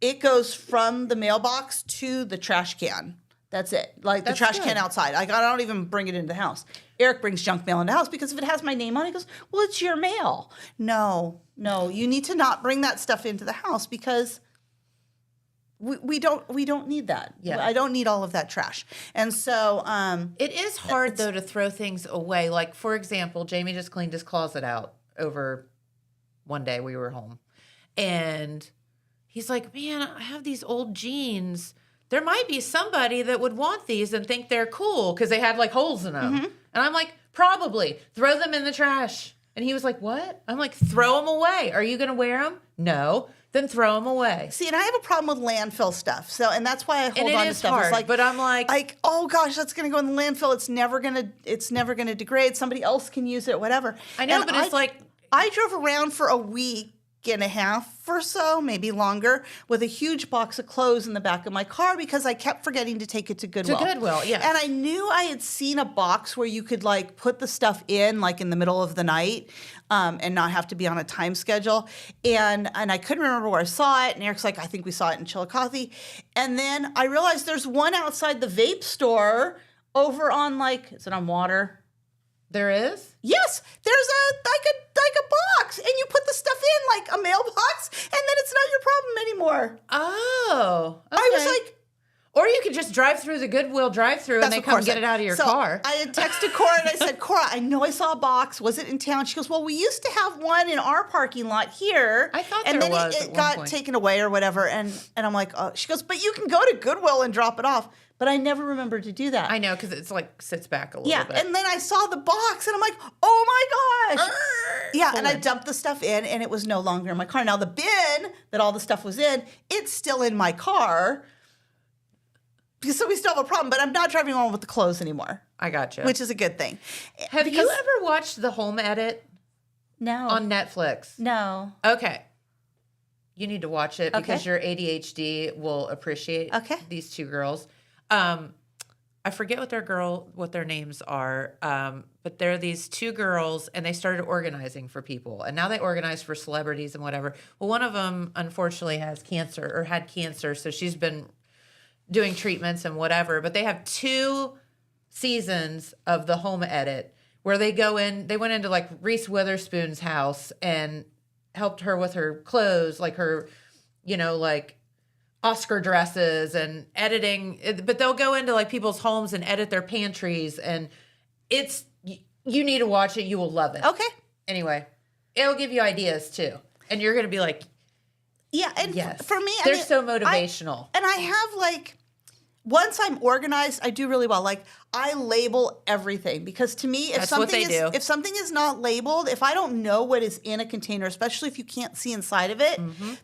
it goes from the mailbox to the trash can. That's it. Like That's the trash good. can outside. I don't even bring it into the house. Eric brings junk mail into the house because if it has my name on it, he goes, well, it's your mail. No, you need to not bring that stuff into the house because we don't need that. Yeah. I don't need all of that trash. And so It is hard, though, to throw things away. Like, for example, Jamie just cleaned his closet out over one day we were home. And he's like, man, I have these old jeans. There might be somebody that would want these and think they're cool because they had like holes in them. And I'm like, probably. Throw them in the trash. And he was like, what? I'm like, throw them away. Are you going to wear them? No. Then throw them away. see, and I have a problem with landfill stuff. So, and that's why I hold it on to is stuff. hard, It's like, but I'm like, oh gosh, that's going to go in the landfill. It's never going to degrade. Somebody else can use it, whatever. I know, And but it's like, I drove around for a week and a half or so, maybe longer, with a huge box of clothes in the back of my car because I kept forgetting to take it to Goodwill. yes. And I knew I had seen a box where you could like put the stuff in like in the middle of the night and not have to be on a time schedule. And I couldn't remember where I saw it. And Eric's like, I think we saw it in Chillicothe. And then I realized there's one outside the vape store over on is it on Water? there is? Yes, there's a box, and you put the stuff in like a mailbox, and then it's not your problem anymore. Oh. Okay. I was like, Or you could just drive through the Goodwill drive-through and that's they what come Cora get said. it out of your So car. I had texted Cora and I said, Cora, I know I saw a box. Was it in town? She goes, well, we used to have one in our parking lot here. I thought and there then was at it one got point. taken away or whatever. And I'm like, oh. She goes, but you can go to Goodwill and drop it off. But I never remembered to do that. I know, because it's like sits back a little Yeah, bit. and then I saw the box, and I'm like, "Oh my gosh!" Yeah, and I Pulling. dumped the stuff in, and it was no longer in my car. Now the bin that all the stuff was in, it's still in my car. So we still have a problem, but I'm not driving around with the clothes anymore, I got you. which is a good thing. Have you ever watched The Home Edit No. on Netflix? No. Okay. You need to watch it because Okay. your ADHD will appreciate these two girls. I forget what their names are, but they're these two girls, and they started organizing for people, and now they organize for celebrities and whatever. Well, one of them unfortunately has cancer or had cancer, so she's been doing treatments and whatever. But they have 2 seasons of The Home Edit where they go in. They went into like Reese Witherspoon's house and helped her with her clothes, like her, like Oscar dresses and editing, but they'll go into like people's homes and edit their pantries, and you need to watch it. You will love it. Okay. Anyway, it'll give you ideas too. And you're going to be like, Yeah, and yes. for me, They're so motivational. And I have like, once I'm organized, I do really well. Like I label everything because to me, That's what they do. if something is not labeled, if I don't know what is in a container, especially if you can't see inside of it,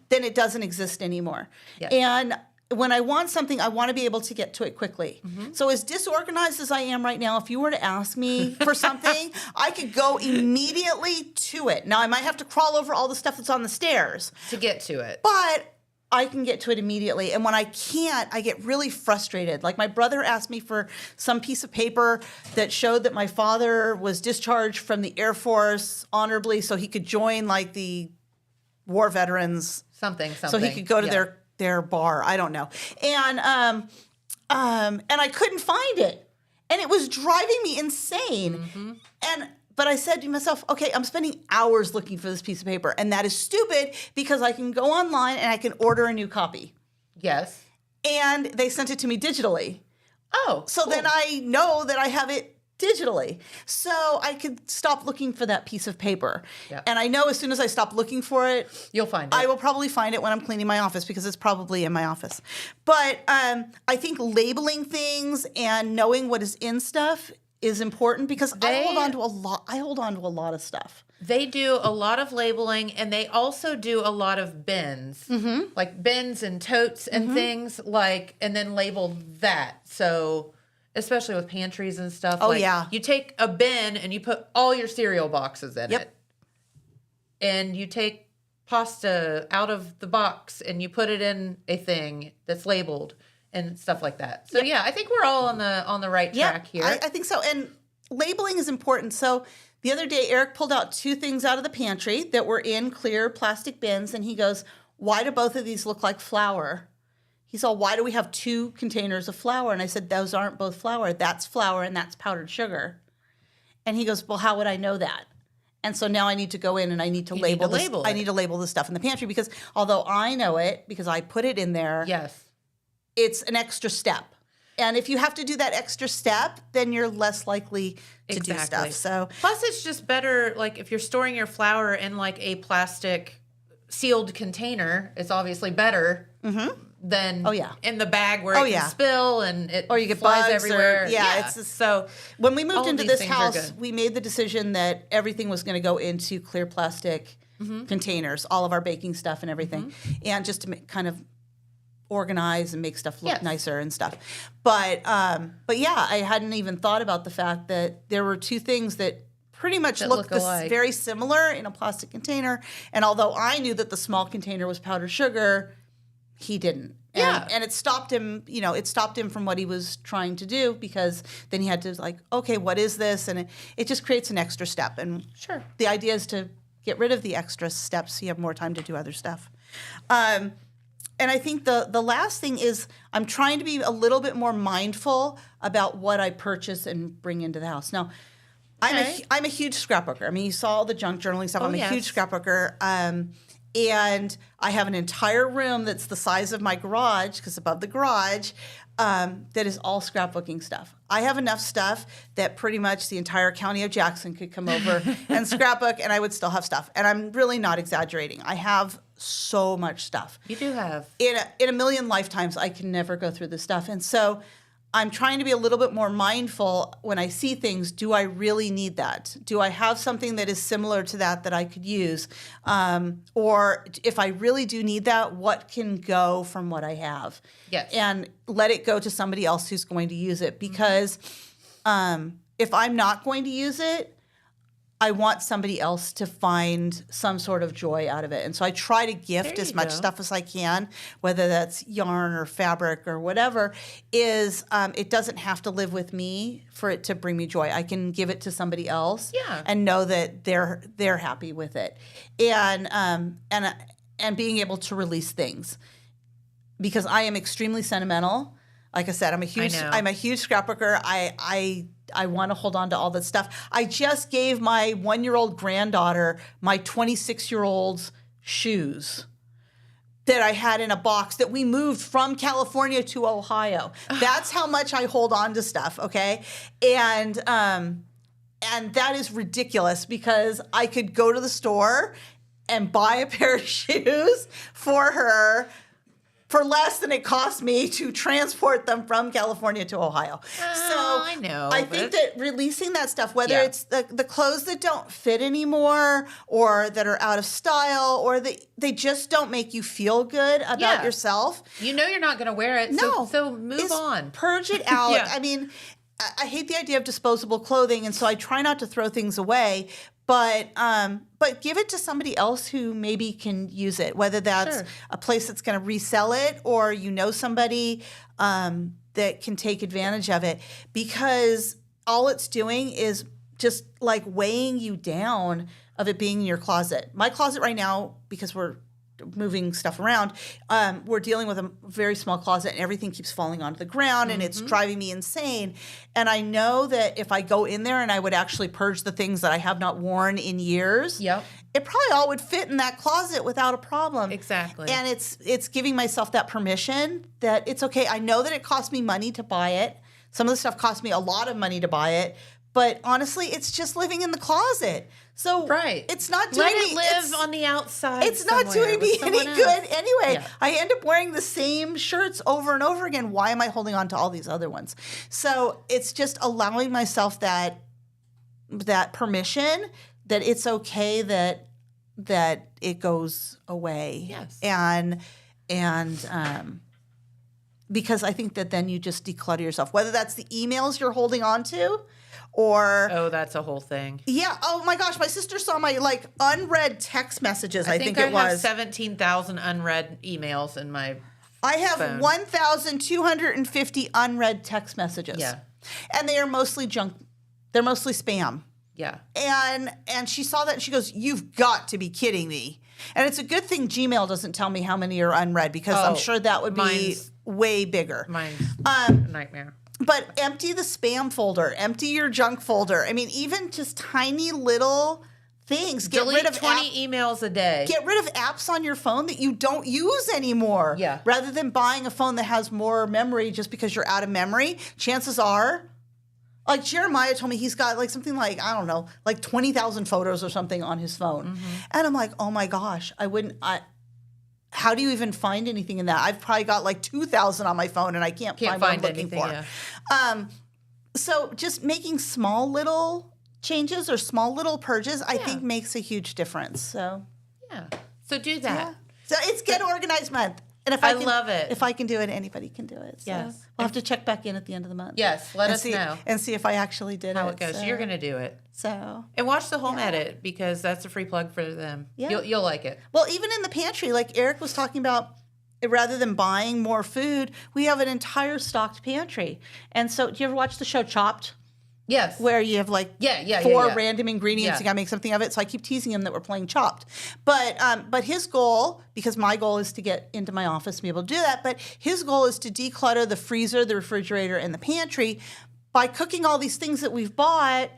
then it doesn't exist anymore. Yes. And when I want something, I want to be able to get to it quickly. So as disorganized as I am right now, if you were to ask me for something, I could go immediately to it. Now I might have to crawl over all the stuff that's on the stairs To get to it. but I can get to it immediately. And when I can't, I get really frustrated. Like my brother asked me for some piece of paper that showed that my father was discharged from the Air Force honorably so he could join like the war veterans. Something. So he could go to their bar. I don't know. And I couldn't find it. And it was driving me insane. But I said to myself, okay, I'm spending hours looking for this piece of paper. And that is stupid because I can go online and I can order a new copy. Yes. And they sent it to me digitally. Oh, So then I know that I have it digitally. So I could stop looking for that piece of paper. Yeah. And I know as soon as I stop looking for it, you'll find it. I will probably find it when I'm cleaning my office because it's probably in my office. But I think labeling things and knowing what is in stuff is important because I hold on to a lot of stuff. They do a lot of labeling, and they also do a lot of bins, like bins and totes and things, and then label that. So, especially with pantries and stuff. Oh, yeah. You take a bin and you put all your cereal boxes in it. And you take pasta out of the box and you put it in a thing that's labeled and stuff like that. So yeah, I think we're all on the right track here. I think so. And labeling is important. So the other day, Eric pulled out 2 things out of the pantry that were in clear plastic bins. And he goes, why do both of these look like flour? He said, why do we have 2 containers of flour? And I said, those aren't both flour. That's flour and that's powdered sugar. And he goes, well, how would I know that? And so now I need to go in and I need to label this. I need to label the stuff in the pantry because although I know it because I put it in there, yes, it's an extra step. And if you have to do that extra step, then you're less likely to do stuff. So plus it's just better, like if you're storing your flour in like a plastic sealed container, it's obviously better than in the bag where it can spill and it or you get flies bugs everywhere. It's just, so when we moved into this house, we made the decision that everything was going to go into clear plastic containers, all of our baking stuff and everything, and just to kind of organize and make stuff look nicer and stuff. But yeah, I hadn't even thought about the fact that there were 2 things that pretty much looked very similar in a plastic container. And although I knew that the small container was powdered sugar, he didn't. And it stopped him, it stopped him from what he was trying to do because then he had to like, okay, what is this? And it just creates an extra step. And the idea is to get rid of the extra steps so you have more time to do other stuff. And I think the last thing is I'm trying to be a little bit more mindful about what I purchase and bring into the house. Now, I'm a huge scrapbooker. I mean, you saw all the junk journaling stuff. I'm a huge scrapbooker. And I have an entire room that's the size of my garage, because above the garage, that is all scrapbooking stuff. I have enough stuff that pretty much the entire county of Jackson could come over and scrapbook, and I would still have stuff. And I'm really not exaggerating. I have so much stuff. You do have. In a million lifetimes, I can never go through this stuff. And so I'm trying to be a little bit more mindful when I see things. Do I really need that? Do I have something that is similar to that I could use? Or if I really do need that, what can go from what I have? Yes. And let it go to somebody else who's going to use it. Because if I'm not going to use it, I want somebody else to find some sort of joy out of it. And so I try to gift There as you much go. stuff as I can, whether that's yarn or fabric or whatever, it doesn't have to live with me for it to bring me joy. I can give it to somebody else Yeah. and know that they're happy with it. And being able to release things. Because I am extremely sentimental. Like I said, I'm a huge scrapbooker. I want to hold on to all that stuff. I just gave my 1-year-old granddaughter my 26-year-old's shoes that I had in a box that we moved from California to Ohio. That's how much I hold on to stuff, okay? And that is ridiculous because I could go to the store and buy a pair of shoes for her for less than it cost me to transport them from California to Ohio. I know, I think that releasing that stuff, whether Yeah. it's the clothes that don't fit anymore or that are out of style or they just don't make you feel good about Yeah. yourself. You know you're not going to wear it, No. so move It's on. Purge it out. Yeah. I mean, I hate the idea of disposable clothing, and so I try not to throw things away. But give it to somebody else who maybe can use it, whether that's Sure. a place that's going to resell it or somebody that can take advantage of it. Because all it's doing is just like weighing you down of it being in your closet. My closet right now, because we're moving stuff around, we're dealing with a very small closet and everything keeps falling onto the ground and it's driving me insane. And I know that if I go in there and I would actually purge the things that I have not worn in years, Yep. it probably all would fit in that closet without a problem. Exactly. And it's giving myself that permission that it's okay. I know that it cost me money to buy it. Some of the stuff cost me a lot of money to buy it. But honestly, it's just living in the closet. So Right. it's not doing Let it me, live on the outside. it's not somewhere doing with me any someone else. good anyway. Yeah. I end up wearing the same shirts over and over again. Why am I holding on to all these other ones? So it's just allowing myself that permission that it's okay that it goes away. Yes. And because I think that then you just declutter yourself, whether that's the emails you're holding on to or Oh, that's a whole thing. yeah. Oh my gosh, my sister saw my unread text messages. I think I it have was 17,000 unread emails in my. I have phone. 1,250 unread text messages. Yeah. And they are mostly junk. They're mostly spam. Yeah. And she saw that and she goes, "You've got to be kidding me." And it's a good thing Gmail doesn't tell me how many are unread because I'm Oh, sure that would be mine's- way bigger. Mine's a nightmare. But empty the spam folder, empty your junk folder. I mean, even just tiny little things. Get Delete rid of 20 emails a day. Get rid of apps on your phone that you don't use anymore. Yeah. Rather than buying a phone that has more memory just because you're out of memory, chances are, like Jeremiah told me he's got something I don't know, 20,000 photos or something on his phone. Mm-hmm. And I'm like, oh my gosh, how do you even find anything in that? I've probably got 2,000 on my phone and I can't find what I'm looking anything. for. Yeah. So just making small little changes or small little purges, I think makes a huge difference. So Yeah. So do that. So it's Get Organized Month. And if I can, love it. If I can do it, anybody can do it. So Yes. We'll have to check back in at the end of the month. Yes, let and us see, know And see if I actually did how it. it goes. So, You're going to do it. So, And watch the home edit because that's a free plug for them. Yeah. You'll like it. well, even in the pantry, like Eric was talking about, rather than buying more food, we have an entire stocked pantry. And so, do you ever watch the show Chopped? Yes. Where you have Yeah, four yeah. random ingredients, Yeah. you gotta make something of it. So I keep teasing him that we're playing Chopped. But his goal, because my goal is to get into my office and be able to do that, but his goal is to declutter the freezer, the refrigerator, and the pantry by cooking all these things that we've bought,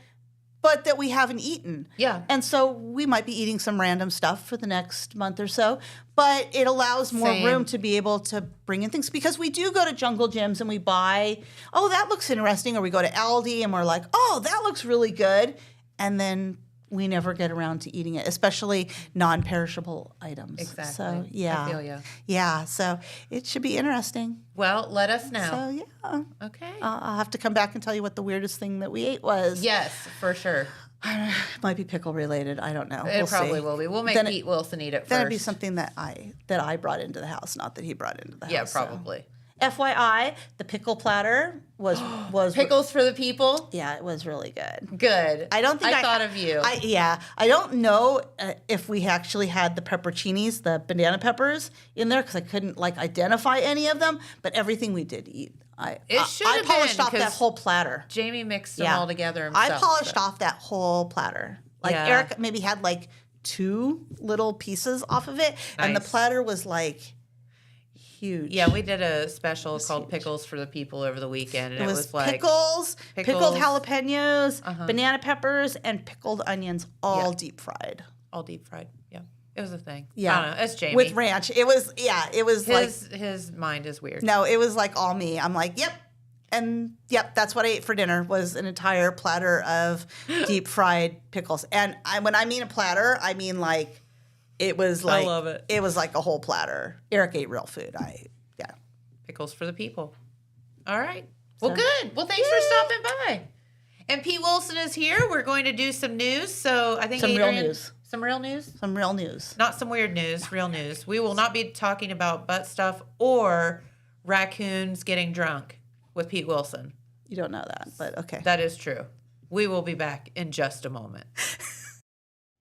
but that we haven't eaten. Yeah. And so we might be eating some random stuff for the next month or so, but it allows more Same. room to be able to bring in things because we do go to Jungle Gyms and we buy, oh, that looks interesting, or we go to Aldi and we're like, oh, that looks really good. And then we never get around to eating it, especially non-perishable items. Exactly. So yeah, I feel ya. Yeah, so it should be interesting. Well, let us know. So yeah, Okay. I'll have to come back and tell you what the weirdest thing that we ate was. Yes, for sure. It might be pickle related. I don't know. It We'll probably see. will be. We'll make Then Pete Wilson eat it first. That'd be something that I brought into the house, not that he brought into the house. Yeah, so. probably. FYI, the pickle platter was Pickles for the people. Yeah, it was really good. Good. I don't think I thought of you. I don't know if we actually had the pepperoncinis, the banana peppers in there because I couldn't identify any of them. But everything we did eat, I polished off that whole platter. Jamie mixed them all together himself. I polished off that whole platter. Yeah. Eric maybe had 2 little pieces off of it, and the Nice. platter was huge. Yeah, we did a special called Pickles for the People over the weekend, and It it was was pickles, pickled pickles. jalapenos, banana peppers, and pickled onions, all Yeah. deep fried. all deep fried. Yeah, it was a thing. Yeah, I don't know. It's Jamie with ranch. It was His mind is weird. no, it was all me. I'm yep, and yep, that's what I ate for dinner was an entire platter of deep fried pickles. And when I mean a platter, I mean it was I love it. It was a whole platter. Eric ate real food. Pickles for the people. All right. Well, good. Well, thanks for stopping by. And Pete Wilson is here. We're going to do some news. So I think Some real Adrian, news. Some real news. Some real news. Not some weird news. Real news. We will not be talking about butt stuff or raccoons getting drunk with Pete Wilson. You don't know that, but okay. That is true. We will be back in just a moment.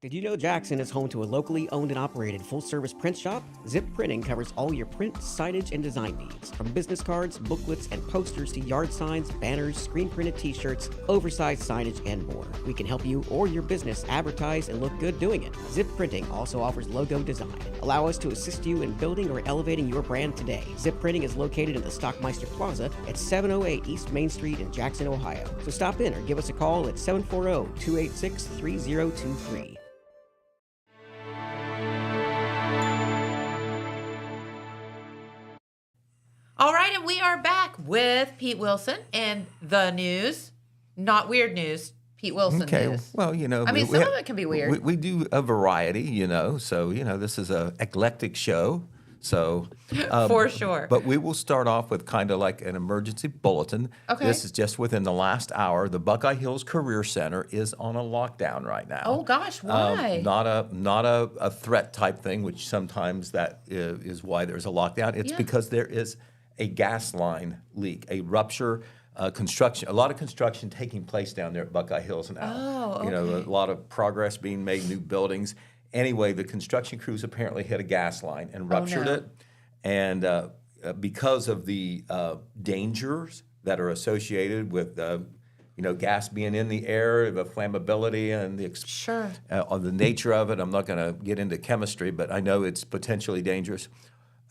Did you know Jackson is home to a locally owned and operated full-service print shop? Zip Printing covers all your print, signage, and design needs. From business cards, booklets, and posters to yard signs, banners, screen-printed t-shirts, oversized signage, and more. We can help you or your business advertise and look good doing it. Zip Printing also offers logo design. Allow us to assist you in building or elevating your brand today. Zip Printing is located in the Stockmeister Plaza at 708 East Main Street in Jackson, Ohio. So stop in or give us a call at 740-286-3023. All right, and we are back with Pete Wilson and the news. Not weird news, Pete Wilson news. Well, I mean, some of it can be weird. We do a variety, so this is a eclectic show. So For sure. But we will start off with kind of like an emergency bulletin. Okay. This is just within the last hour. The Buckeye Hills Career Center is on a lockdown right now. Oh gosh, why? Not a threat type thing, which sometimes that is why there's a lockdown. It's Yeah. because there is a gas line leak, a rupture. Construction, a lot of construction taking place down there at Buckeye Hills now. Oh, A lot of progress being made, new buildings. Anyway, the construction crews apparently hit a gas line and ruptured no. it. And because of the dangers that are associated with gas being in the air, the flammability and Sure. on the nature of it, I'm not going to get into chemistry, but I know it's potentially dangerous.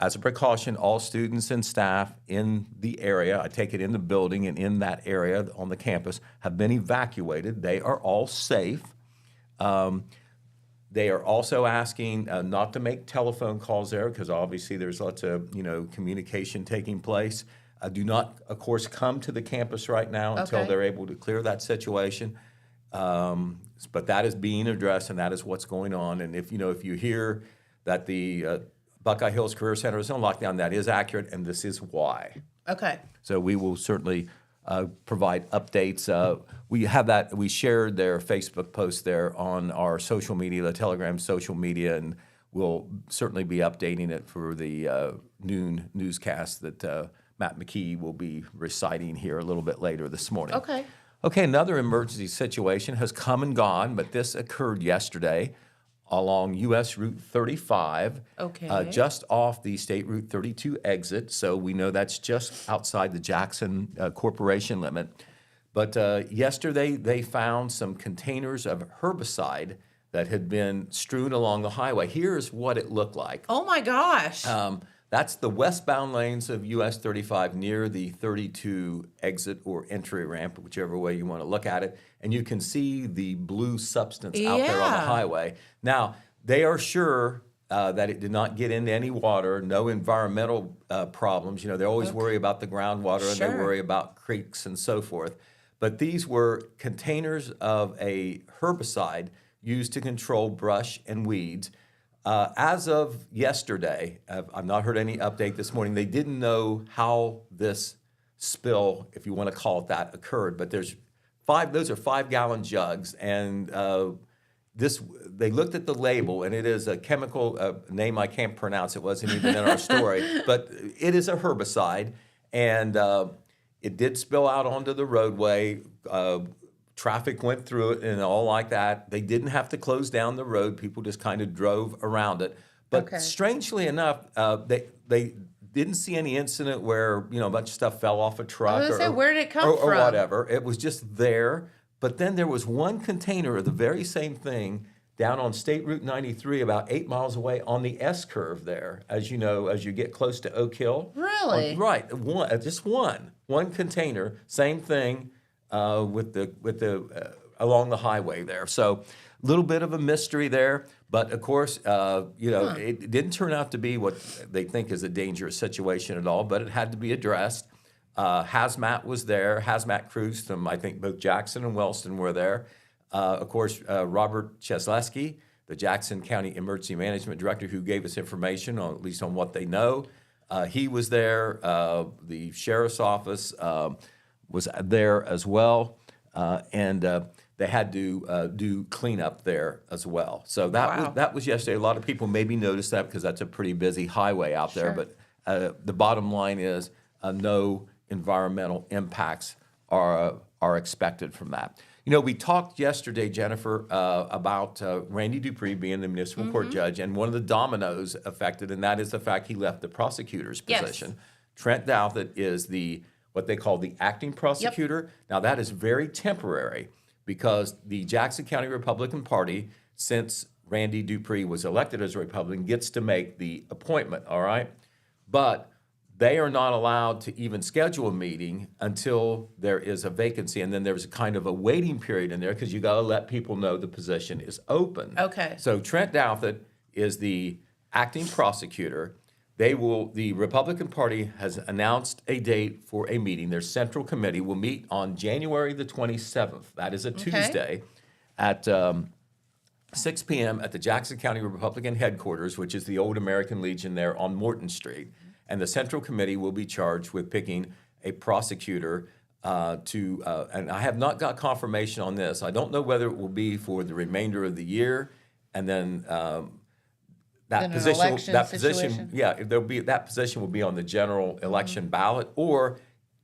As a precaution, all students and staff in the area, I take it in the building and in that area on the campus, have been evacuated. They are all safe. They are also asking not to make telephone calls there because obviously there's lots of communication taking place. Do not, of course, come to the campus right now until Okay. they're able to clear that situation. But that is being addressed, and that is what's going on. And if you hear that the Buckeye Hills Career Center is on lockdown, that is accurate, and this is why. Okay. So we will certainly provide updates. We shared their Facebook post there on our social media, the Telegram social media, and we'll certainly be updating it for the noon newscast that Matt McKee will be reciting here a little bit later this morning. Okay. Okay, another emergency situation has come and gone, but this occurred yesterday along U.S. Route 35, Okay. just off the State Route 32 exit. So we know that's just outside the Jackson Corporation limit. But yesterday they found some containers of herbicide that had been strewn along the highway. Here's what it looked like. Oh my gosh. That's the westbound lanes of US 35 near the 32 exit or entry ramp, whichever way you want to look at it. And you can see the blue substance out there on the Yeah. highway. Now, they are sure that it did not get into any water, no environmental problems. They always worry about the groundwater and they Sure. worry about creeks and so forth. But these were containers of a herbicide used to control brush and weeds. As of yesterday, I've not heard any update this morning. They didn't know how this spill, if you want to call it that, occurred. But those are 5-gallon jugs, and they looked at the label, and it is a chemical name I can't pronounce. It wasn't even in our story, but it is a herbicide, and it did spill out onto the roadway. Traffic went through it and all like that. They didn't have to close down the road. People just kind of drove around it. But strangely enough, they didn't see any incident where a bunch of stuff fell off a truck where did it come or from? whatever. It was just there. But then there was one container of the very same thing down on State Route 93, about 8 miles away on the S curve there. As you know, as you get close to Oak Hill. Really? Right. Just one container. Same thing. With the along the highway there. So a little bit of a mystery there, but of course, it didn't turn out to be what they think is a dangerous situation at all, but it had to be addressed. Hazmat was there. Hazmat crews from, I think, both Jackson and Wellston were there. Of course, Robert Chesleski, the Jackson County Emergency Management Director, who gave us information on at least on what they know. He was there. The Sheriff's Office was there as well, and they had to do cleanup there as well. So that was yesterday. A lot of people maybe noticed that because that's a pretty busy highway out there. But the bottom line is no environmental impacts are expected from that. We talked yesterday, Jennifer, about Randy Dupree being the municipal court judge, and one of the dominoes affected, and that is the fact he left the prosecutor's position. Trent Douthit is what they call the acting prosecutor. Yep. Now, that is very temporary because the Jackson County Republican Party, since Randy Dupree was elected as a Republican, gets to make the appointment, all right? But they are not allowed to even schedule a meeting until there is a vacancy, and then there's a kind of a waiting period in there because you got to let people know the position is open. Okay. So Trent Douthit is the acting prosecutor. The Republican Party has announced a date for a meeting. Their Central Committee will meet on January the 27th. That is a Tuesday at 6 p.m. at the Jackson County Republican headquarters, which is the old American Legion there on Morton Street. And the Central Committee will be charged with picking a prosecutor and I have not got confirmation on this. I don't know whether it will be for the remainder of the year, and then that position will be on the general election ballot, or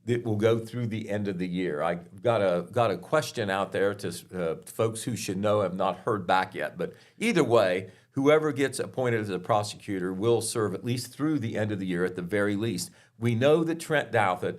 it will go through the end of the year. I got a question out there to folks who should know, have not heard back yet. But either way, whoever gets appointed as a prosecutor will serve at least through the end of the year at the very least. We know that Trent Douthit,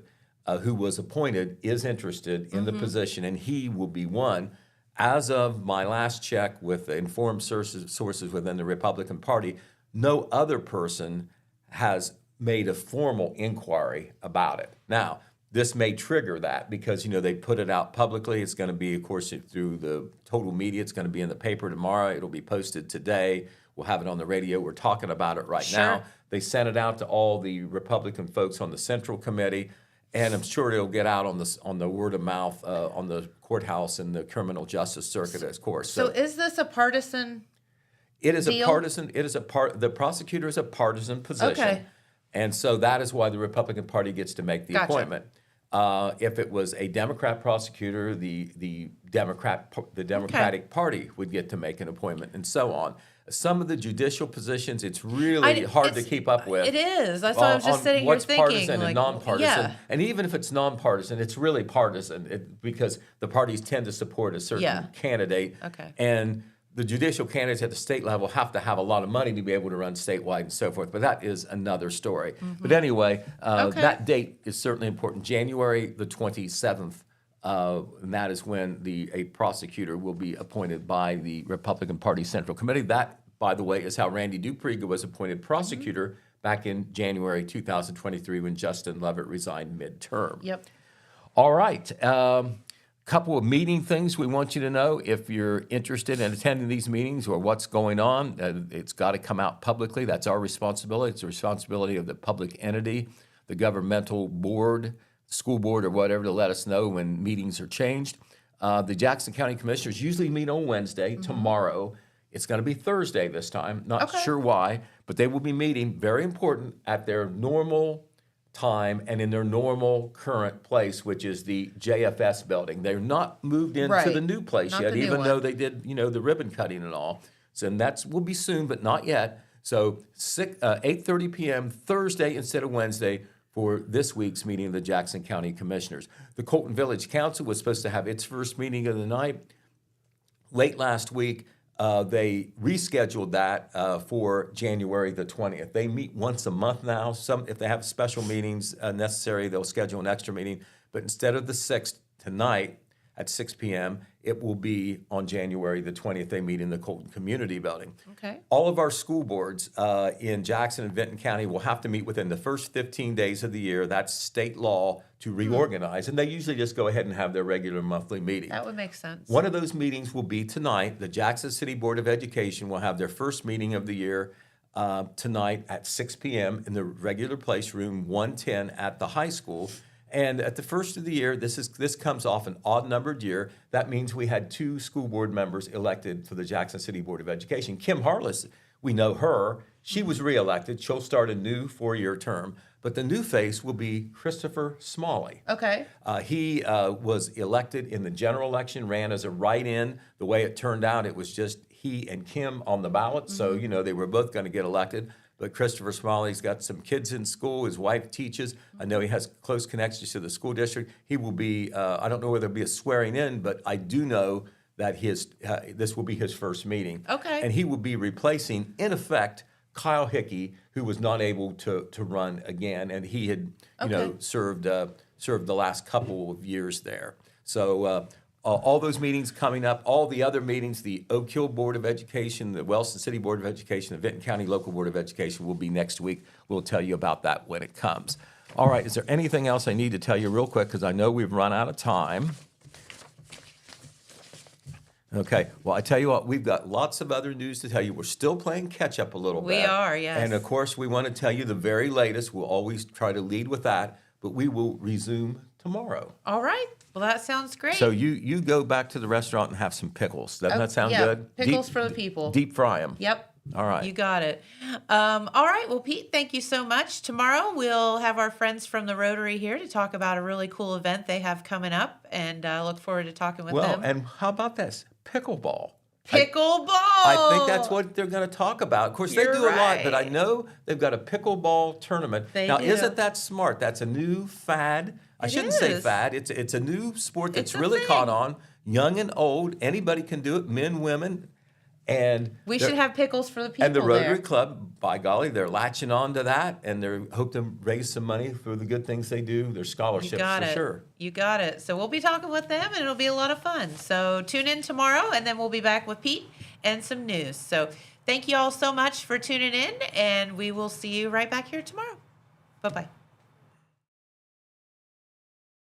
who was appointed, is interested in the position, and he will be one. As of my last check with informed sources within the Republican Party, no other person has made a formal inquiry about it. Now, this may trigger that because, they put it out publicly. It's going to be, of course, through the total media. It's going to be in the paper tomorrow. It'll be posted today. We'll have it on the radio. We're talking about it right now. They sent it out to all the Republican folks on the Central Committee. And I'm sure it'll get out on the word of mouth on the courthouse and the criminal justice circuit, of course. So is this a partisan? It is deal? a partisan. It is the prosecutor is a partisan position, Okay. And so that is why the Republican Party gets to make the appointment. If it was a Democrat prosecutor, the Democratic Party would get to make an appointment, and so on. Some of the judicial positions, it's really hard to keep up with. It is. That's why I was just sitting here thinking. What's partisan and nonpartisan. And even if it's nonpartisan, it's really partisan because the parties tend to support a certain candidate. Okay. And the judicial candidates at the state level have to have a lot of money to be able to run statewide and so forth. But that is another story. But anyway, that date is certainly important. January the 27th. And that is when a prosecutor will be appointed by the Republican Party Central Committee. That, by the way, is how Randy Dupree was appointed prosecutor back in January 2023 when Justin Levitt resigned midterm. Yep. All right. Couple of meeting things we want you to know. If you're interested in attending these meetings or what's going on, it's got to come out publicly. That's our responsibility. It's the responsibility of the public entity, the governmental board, school board or whatever, to let us know when meetings are changed. The Jackson County Commissioners usually meet on Wednesday. Tomorrow, it's going to be Thursday this time. Not Okay. sure why, but they will be meeting, very important, at their normal time and in their normal current place, which is the JFS building. They're not moved into Right. the new place Not yet, the new even though one. they did, the ribbon cutting and all. So and that's will be soon, but not yet. So 8:30 p.m. Thursday instead of Wednesday for this week's meeting of the Jackson County Commissioners. The Colton Village Council was supposed to have its first meeting of the night. Late last week, they rescheduled that for January the 20th. They meet once a month now. If they have special meetings necessary, they'll schedule an extra meeting. But instead of the 6th tonight at 6 p.m., it will be on January the 20th. They meet in the Colton Community Building. Okay. All of our school boards in Jackson and Vinton County will have to meet within the first 15 days of the year. That's state law to reorganize. And they usually just go ahead and have their regular monthly meeting. That would make sense. One of those meetings will be tonight. The Jackson City Board of Education will have their first meeting of the year tonight at 6 p.m. in the regular place, room 110 at the high school. And at the first of the year, this comes off an odd-numbered year. That means we had 2 school board members elected for the Jackson City Board of Education. Kim Harless, we know her. She was reelected. She'll start a new 4-year term. But the new face will be Christopher Smalley. Okay. He was elected in the general election, ran as a write-in. The way it turned out, it was just he and Kim on the ballot. So, they were both going to get elected. But Christopher Smalley's got some kids in school. His wife teaches. I know he has close connections to the school district. He will be, I don't know whether it'll be a swearing in, but I do know that this will be his first meeting. Okay. And he will be replacing, in effect, Kyle Hickey, who was not able to run again. And he had, served the last couple of years there. So all those meetings coming up, all the other meetings, the Oak Hill Board of Education, the Wellston City Board of Education, the Vinton County Local Board of Education will be next week. We'll tell you about that when it comes. All right, is there anything else I need to tell you real quick? Because I know we've run out of time. Okay, well, I tell you what, we've got lots of other news to tell you. We're still playing catch up a little bit. We are, yes. And of course, we want to tell you the very latest. We'll always try to lead with that, but we will resume tomorrow. All right. Well, that sounds great. So you go back to the restaurant and have some pickles. Doesn't that sound yeah, good? pickles for the people. Deep fry them. Yep. All right. You got it. All right. Well, Pete, thank you so much. Tomorrow we'll have our friends from the Rotary here to talk about a really cool event they have coming up, and I look forward to talking with them. Well, and how about this? Pickleball. Pickleball. I think that's what they're going to talk about. Of course, they You're do a lot, but I right. know they've got a pickleball tournament. They now, do. isn't that smart? That's a new fad. I It shouldn't say is. fad. It's a new sport that's It's a really thing. caught on. Young and old, anybody can do it. Men, women, and We they're- should have pickles for the people And the Rotary there. Club, by golly, they're latching on to that, and they hope to raise some money for the good things they do. Their You scholarships got for it. sure. You got it. So we'll be talking with them, and it'll be a lot of fun. So tune in tomorrow, and then we'll be back with Pete and some news. So thank you all so much for tuning in, and we will see you right back here tomorrow. Bye-bye.